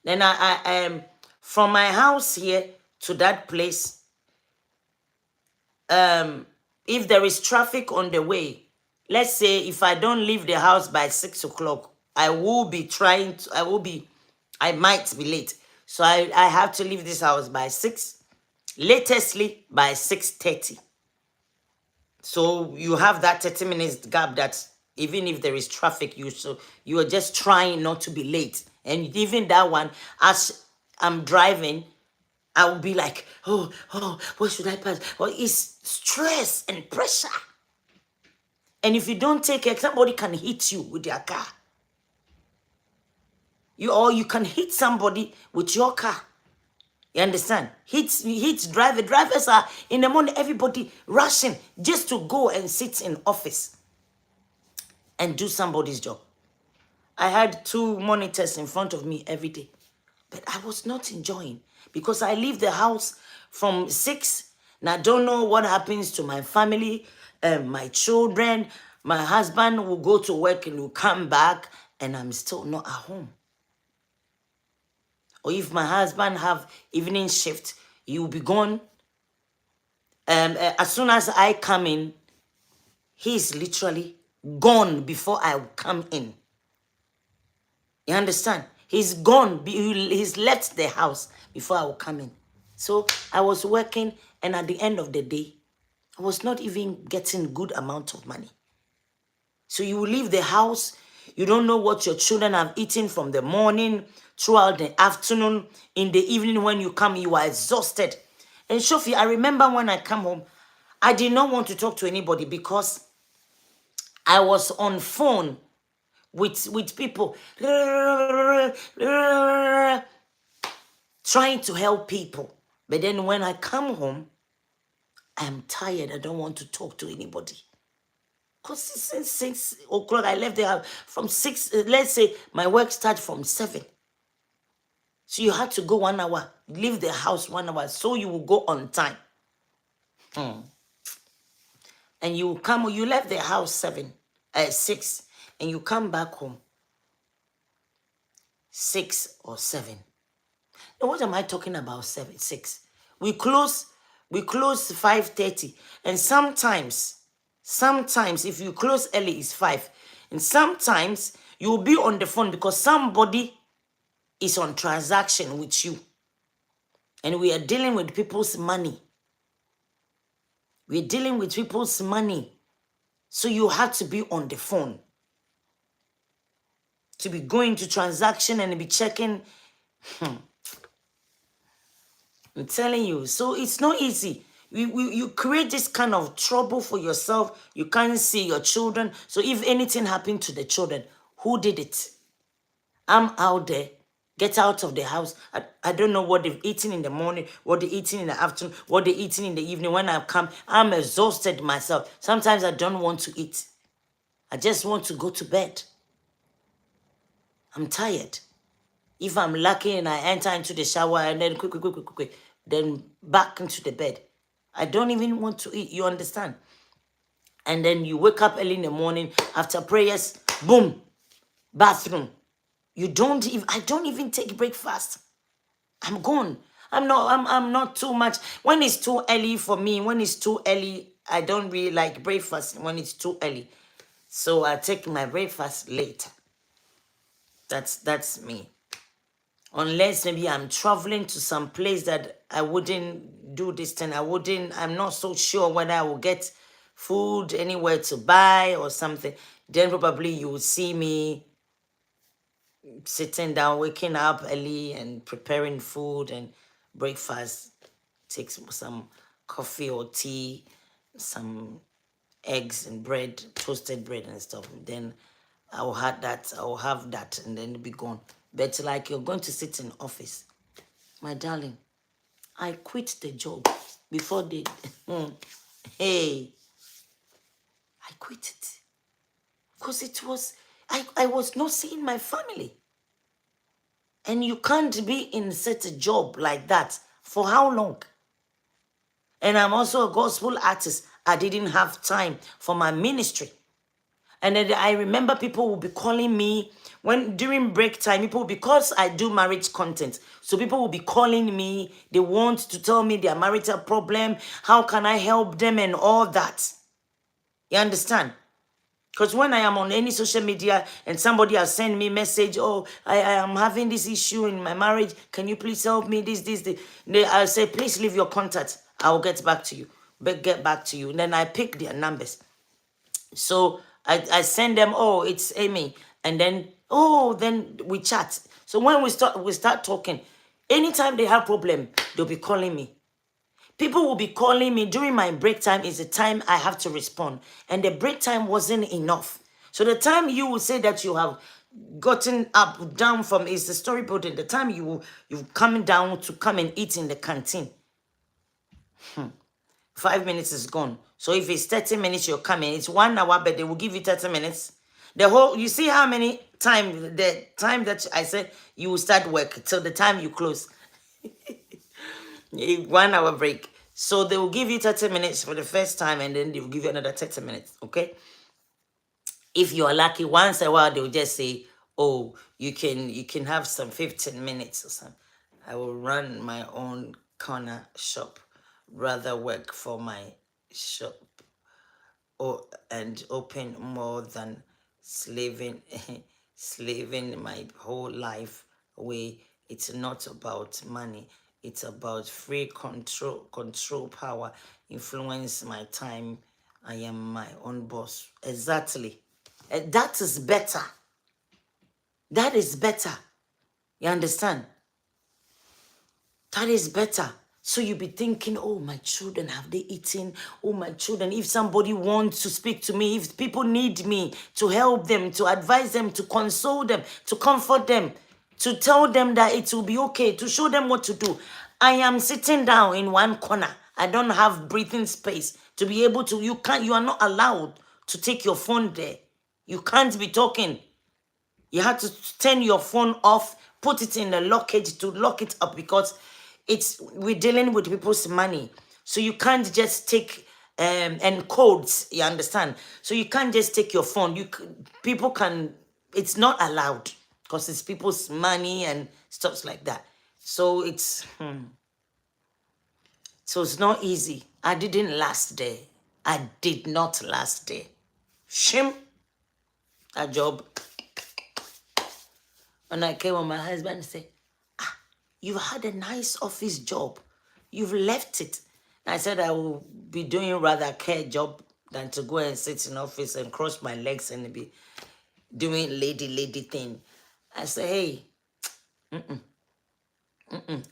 Then I from my house here to that place, if there is traffic on the way, let's say if I don't leave the house by 6 o'clock, I might be late. So I have to leave this house by 6, latestly by 6:30. So you have that 30 minutes gap that even if there is traffic, you are just trying not to be late. And even that one, as I'm driving, I will be like, oh, where should I pass? Well, it's stress and pressure. And if you don't take care, somebody can hit you with their car. Or you can hit somebody with your car. You understand? Drivers are in the morning, everybody rushing just to go and sit in office and do somebody's job. I had 2 monitors in front of me every day, but I was not enjoying because I leave the house from 6 and I don't know what happens to my family, my children. My husband will go to work and will come back and I'm still not at home. Or if my husband have evening shift, he will be gone. As soon as I come in, he's literally gone before I come in. You understand? He's gone. He's left the house before I will come in. So I was working, and at the end of the day, I was not even getting good amount of money. So you will leave the house. You don't know what your children have eaten from the morning, throughout the afternoon, in the evening when you come, you are exhausted. And Shofi, I remember when I come home, I did not want to talk to anybody because I was on phone with people trying to help people. But then when I come home, I'm tired. I don't want to talk to anybody. Because since 6 o'clock, I left the house from 6. Let's say my work starts from 7. So you had to go 1 hour, leave the house 1 hour, so you will go on time. And you left the house 6, and you come back home 6 or 7. Now, what am I talking about? 6. We close 5:30, and sometimes if you close early, it's 5, and sometimes you'll be on the phone because somebody is on transaction with you, and we are dealing with people's money. We're dealing with people's money, so you have to be on the phone, to be going to transaction and be checking. I'm telling you, so it's not easy. You create this kind of trouble for yourself. You can't see your children. So if anything happened to the children, who did it? I'm out there. Get out of the house. I don't know what they've eaten in the morning, what they're eating in the afternoon, what they're eating in the evening. When I come, I'm exhausted myself. Sometimes I don't want to eat. I just want to go to bed. I'm tired. If I'm lucky and I enter into the shower and then quick, then back into the bed. I don't even want to eat, you understand? And then you wake up early in the morning after prayers, boom, bathroom. I don't even take breakfast. I'm gone. I'm not too much. When it's too early for me, I don't really like breakfast when it's too early. So I take my breakfast later. That's me. Unless maybe I'm traveling to some place that I wouldn't do this thing. I'm not so sure whether I will get food anywhere to buy or something. Then probably you will see me sitting down, waking up early and preparing food and breakfast. Take some coffee or tea, some eggs and bread, toasted bread and stuff. And then I will have that and then be gone. But like you're going to sit in office, my darling, I quit the job before they, hey, I quit it. Because it was, I was not seeing my family. And you can't be in such a job like that for how long? And I'm also a gospel artist. I didn't have time for my ministry. And then I remember people will be calling me when during break time, people, because I do marriage content. So people will be calling me. They want to tell me their marital problem. How can I help them and all that? You understand? Because when I am on any social media and somebody has sent me a message, oh, I am having this issue in my marriage. Can you please help me? This. I'll say, please leave your contact. I'll get back to you. Get back to you. And then I pick their numbers. So I send them, oh, it's Amy. And then, oh, then we chat. So when we start talking, anytime they have problem, they'll be calling me. People will be calling me during my break time is the time I have to respond. And the break time wasn't enough. So the time you will say that you have gotten up, down from is the storyboarding. The time you've come down to come and eat in the canteen. 5 minutes is gone. So if it's 30 minutes, you're coming. It's 1 hour, but they will give you 30 minutes. The whole, you see how many time, the time that I said you will start work till the time you close. 1 hour break. So they will give you 30 minutes for the first time and then they will give you another 30 minutes. Okay. If you are lucky, once a while, they will just say, oh, you can have some 15 minutes or something. I will run my own corner shop, rather work for my shop and open more than slaving slaving my whole life away. It's not about money. It's about free control power, influence my time. I am my own boss. Exactly. That is better. That is better. You understand? That is better. So you be thinking, oh, my children, have they eaten? Oh, my children, if somebody wants to speak to me, if people need me to help them, to advise them, to console them, to comfort them, to tell them that it will be okay, to show them what to do. I am sitting down in one corner. I don't have breathing space to be able to, you are not allowed to take your phone there. You can't be talking. You have to turn your phone off, put it in the lockage to lock it up because we're dealing with people's money. So you can't just take and codes, you understand? So you can't just take your phone. People can, it's not allowed because it's people's money and stuff like that. So so it's not easy. I didn't last there. I did not last there. Shame. A job. When I came with my husband and said, you've had a nice office job. You've left it. I said I will be doing rather a care job than to go and sit in office and cross my legs and be doing lady thing. I said, hey,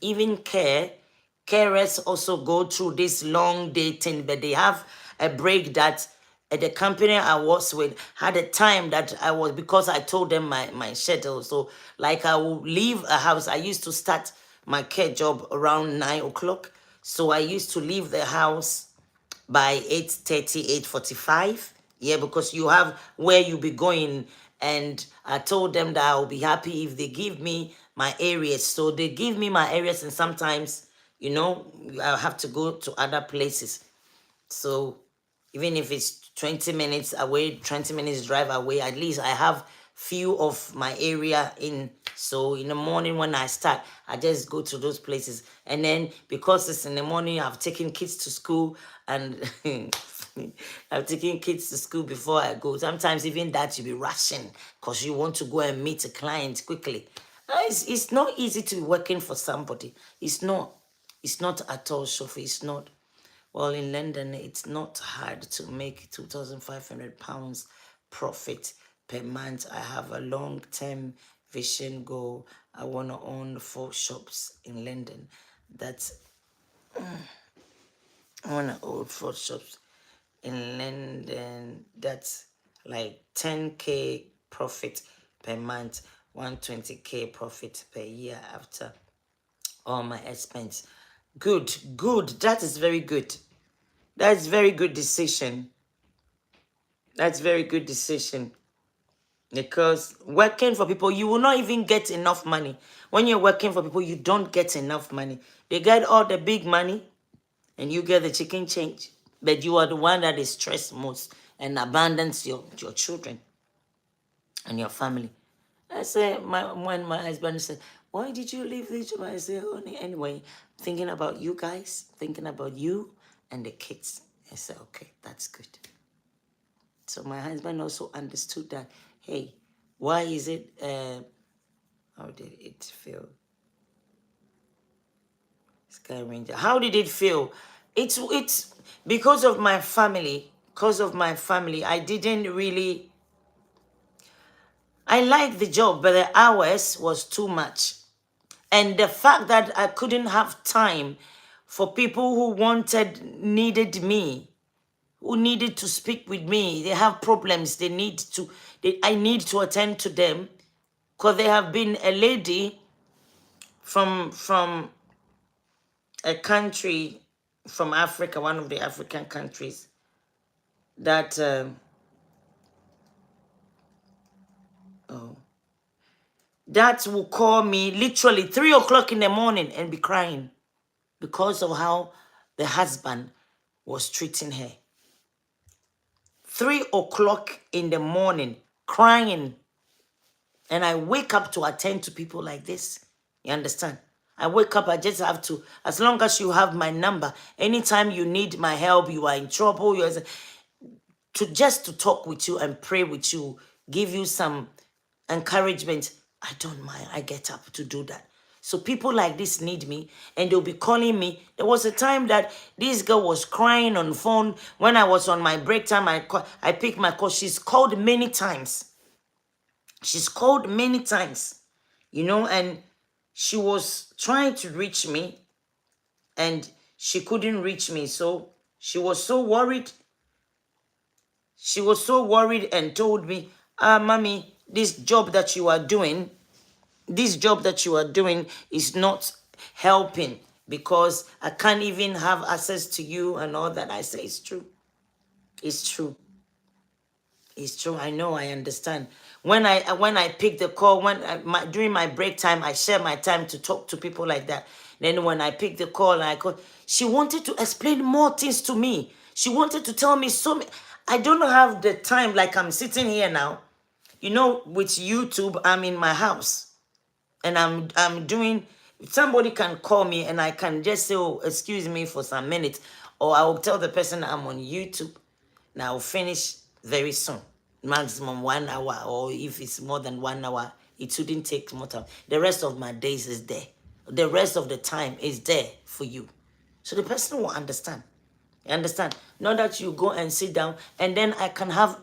even carers also go through this long day thing, but they have a break that the company I was with had a time that I was, because I told them my schedule. So like I will leave a house. I used to start my care job around 9 o'clock. So I used to leave the house by 8:30, 8:45. Yeah, because you have where you be going. And I told them that I'll be happy if they give me my areas. So they give me my areas, and sometimes, I have to go to other places. So even if it's 20 minutes away, 20 minutes drive away, at least I have few of my area in. So in the morning when I start, I just go to those places. And then because it's in the morning, I've taken kids to school and I've taken kids to school before I go. Sometimes even that you be rushing because you want to go and meet a client quickly. It's not easy to be working for somebody. It's not at all, Sophie. It's not. Well, in London, it's not hard to make £2,500 profit per month. I have a long-term vision goal. I want to own 4 shops in London. I want to own 4 shops in London. That's like 10K profit per month, 120K profit per year after all my expense. Good. That is very good. That's very good decision. That's very good decision. Because working for people, you will not even get enough money. When you're working for people, you don't get enough money. They get all the big money and you get the chicken change. But you are the one that is stressed most and abandons your children and your family. I say, when my husband said, why did you leave this job? I said, honey, anyway, thinking about you guys, thinking about you and the kids. I said, okay, that's good. So my husband also understood that, hey, why is it, how did it feel? Sky Ranger, how did it feel? It's because of my family, I didn't really, I liked the job, but the hours was too much. And the fact that I couldn't have time for people who needed me, who needed to speak with me. They have problems. I need to attend to them. Because there have been a lady from a country, from Africa, one of the African countries, that, that will call me literally 3 o'clock in the morning and be crying because of how the husband was treating her. 3 o'clock in the morning, crying. And I wake up to attend to people like this. You understand? I wake up, I just have to, as long as you have my number, anytime you need my help, you are in trouble, just to talk with you and pray with you, give you some encouragement, I don't mind. I get up to do that. So people like this need me and they'll be calling me. There was a time that this girl was crying on the phone. When I was on my break time, I picked my call. She's called many times. She's called many times, and she was trying to reach me and she couldn't reach me. So she was so worried. She was so worried and told me, mommy, this job that you are doing is not helping because I can't even have access to you and all that. I say, it's true. It's true. It's true. I know. I understand. When I pick the call, during my break time, I share my time to talk to people like that. Then when I pick the call and I call, she wanted to explain more things to me. She wanted to tell me so many. I don't have the time. Like I'm sitting here now, with YouTube. I'm in my house, and I'm doing. Somebody can call me, and I can just say, "Oh, excuse me for some minutes," or I will tell the person I'm on YouTube. Now I'll finish very soon, maximum 1 hour, or if it's more than 1 hour, it shouldn't take more time. The rest of my days is there. The rest of the time is there for you. So the person will understand. You understand? Not that you go and sit down and then I can have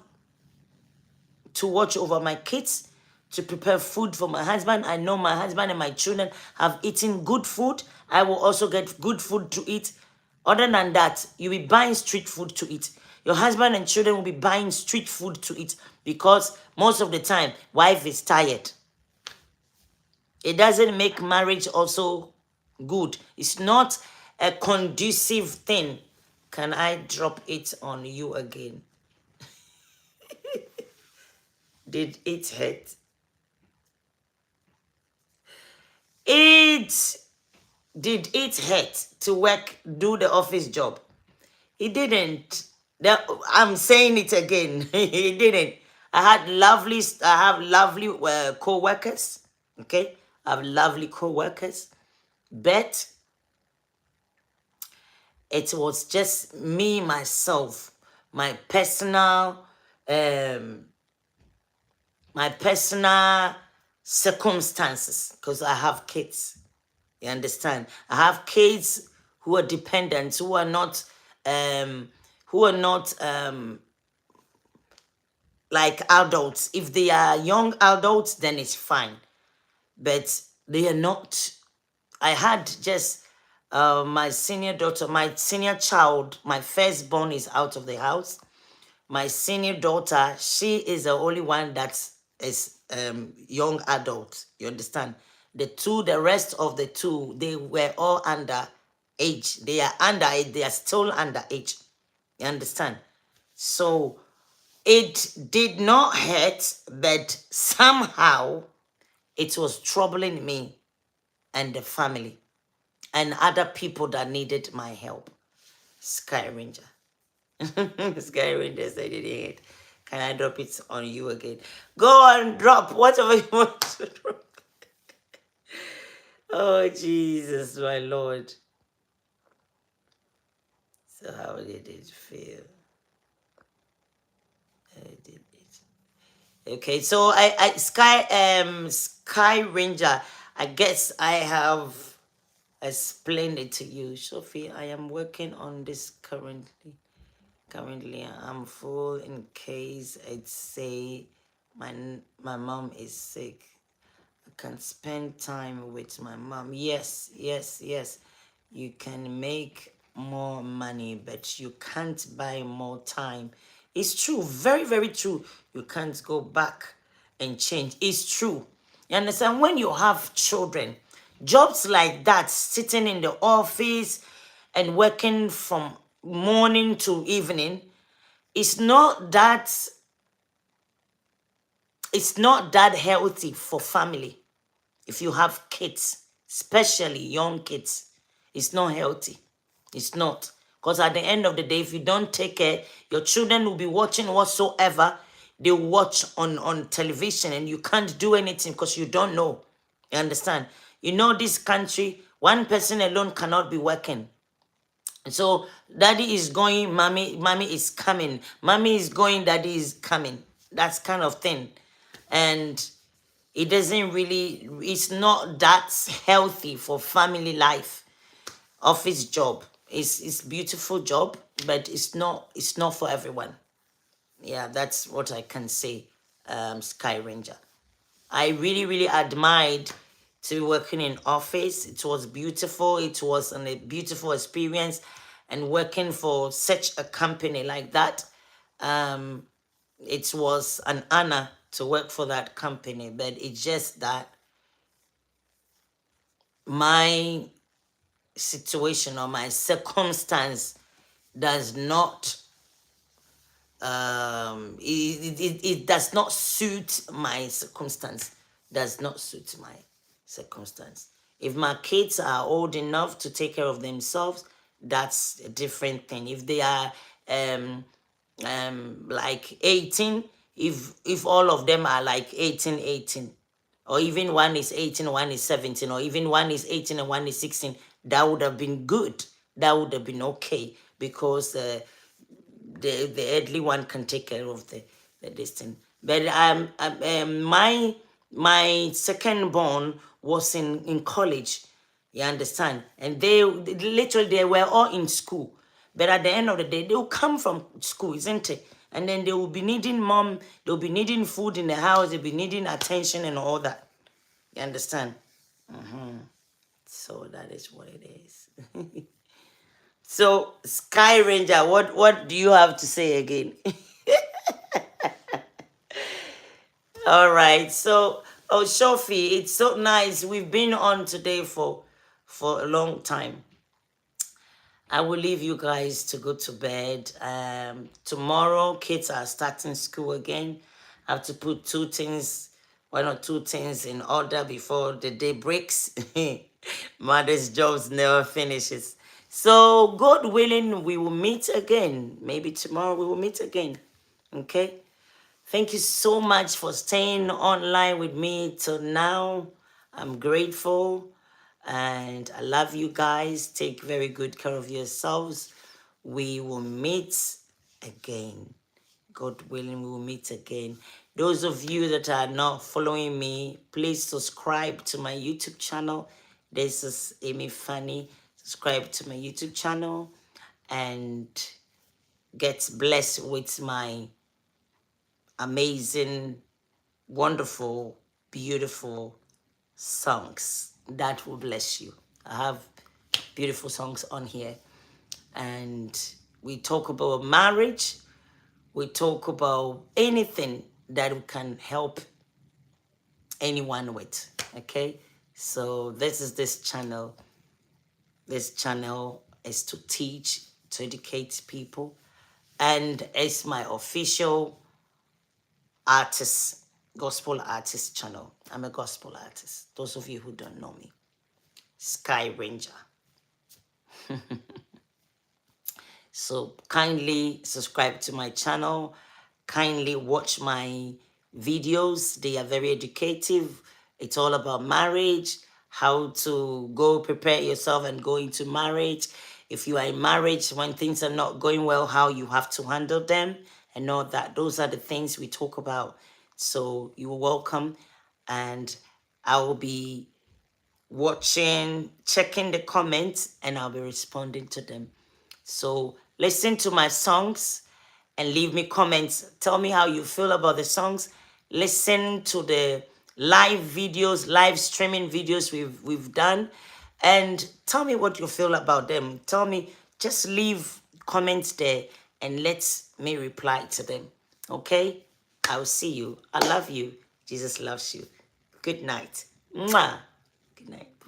to watch over my kids, to prepare food for my husband. I know my husband and my children have eaten good food. I will also get good food to eat. Other than that, you'll be buying street food to eat. Your husband and children will be buying street food to eat because most of the time, wife is tired. It doesn't make marriage also good. It's not a conducive thing. Can I drop it on you again? Did it hurt? Did it hurt to do the office job? It didn't. I'm saying it again. It didn't. I have lovely co-workers. Okay? I have lovely co-workers. But it was just me, myself, my personal circumstances, because I have kids. You understand? I have kids who are dependent, who are not like adults. If they are young adults, then it's fine. But they are not. I had just my senior daughter, my senior child, my firstborn is out of the house. My senior daughter, she is the only one that is young adult. You understand? The rest of the two, they were all under age. They are under age. They are still under age. You understand? So It did not hurt, but somehow it was troubling me and the family and other people that needed my help. Sky Ranger. Sky Ranger said it didn't. Can I drop it on you again? Go on, drop whatever you want to drop. Oh, Jesus, my Lord. So how did it feel? How did it? Okay, so Sky Ranger, I guess I have explained it to you. Sophie, I am working on this currently. Currently, I'm full in case I'd say my mom is sick. I can spend time with my mom. Yes, yes, yes. You can make more money, but you can't buy more time. It's true, very, very true. You can't go back and change. It's true. You understand? When you have children, jobs like that, sitting in the office and working from morning to evening, it's not that healthy for family. If you have kids, especially young kids, it's not healthy. It's not. Because at the end of the day, if you don't take care, your children will be watching whatsoever they watch on television, and you can't do anything because you don't know. You understand? You know, this country, one person alone cannot be working. So daddy is going, mommy is coming. Mommy is going, daddy is coming. That's kind of thing. And it doesn't really, it's not that healthy for family life. Office job is beautiful job, but it's not for everyone. Yeah, that's what I can say. Sky Ranger, I really, really admired to be working in office. It was beautiful. It was a beautiful experience, and working for such a company like that, it was an honor to work for that company. But it's just that my situation or my circumstance does not it does not suit my circumstance. Does not suit my circumstance. If my kids are old enough to take care of themselves, that's a different thing. If they are like 18, if all of them are like 18, or even one is 18, one is 17, or even one is 18 and one is 16, that would have been good. That would have been okay, because the elderly one can take care of the distance. But my second born was in college. You understand? And they literally, they were all in school. But at the end of the day, they will come from school, isn't it? And then they will be needing mom, they'll be needing food in the house, they'll be needing attention and all that. You understand? So that is what it is. So, Sky Ranger, what do you have to say again? All right. So, oh, Sophie, it's so nice. We've been on today for a long time. I will leave you guys to go to bed. Tomorrow, kids are starting school again. I have to put one or two things in order before the day breaks. Mother's jobs never finishes. So, God willing, we will meet again. Maybe tomorrow we will meet again. Okay? Thank you so much for staying online with me till now. I'm grateful and I love you guys. Take very good care of yourselves. We will meet again. God willing, we will meet again. Those of you that are not following me, please subscribe to my YouTube channel. This is Emi Fanny. Subscribe to my YouTube channel and get blessed with my amazing, wonderful, beautiful songs that will bless you. I have beautiful songs on here, and we talk about marriage. We talk about anything that can help anyone with. Okay, so this is this channel. This channel is to teach, to educate people, and it's my official artist, gospel artist channel. I'm a gospel artist. Those of you who don't know me, Sky Ranger. So kindly subscribe to my channel. Kindly watch my videos. They are very educative. It's all about marriage, how to go prepare yourself and go into marriage. If you are in marriage, when things are not going well, how you have to handle them and all that. Those are the things we talk about. So you are welcome. And I will be watching, checking the comments, and I'll be responding to them. So listen to my songs and leave me comments. Tell me how you feel about the songs. Listen to the live videos, live streaming videos we've done, and tell me what you feel about them. Tell me, just leave comments there and let me reply to them. Okay? I'll see you. I love you. Jesus loves you. Good night. Mwah. Good night.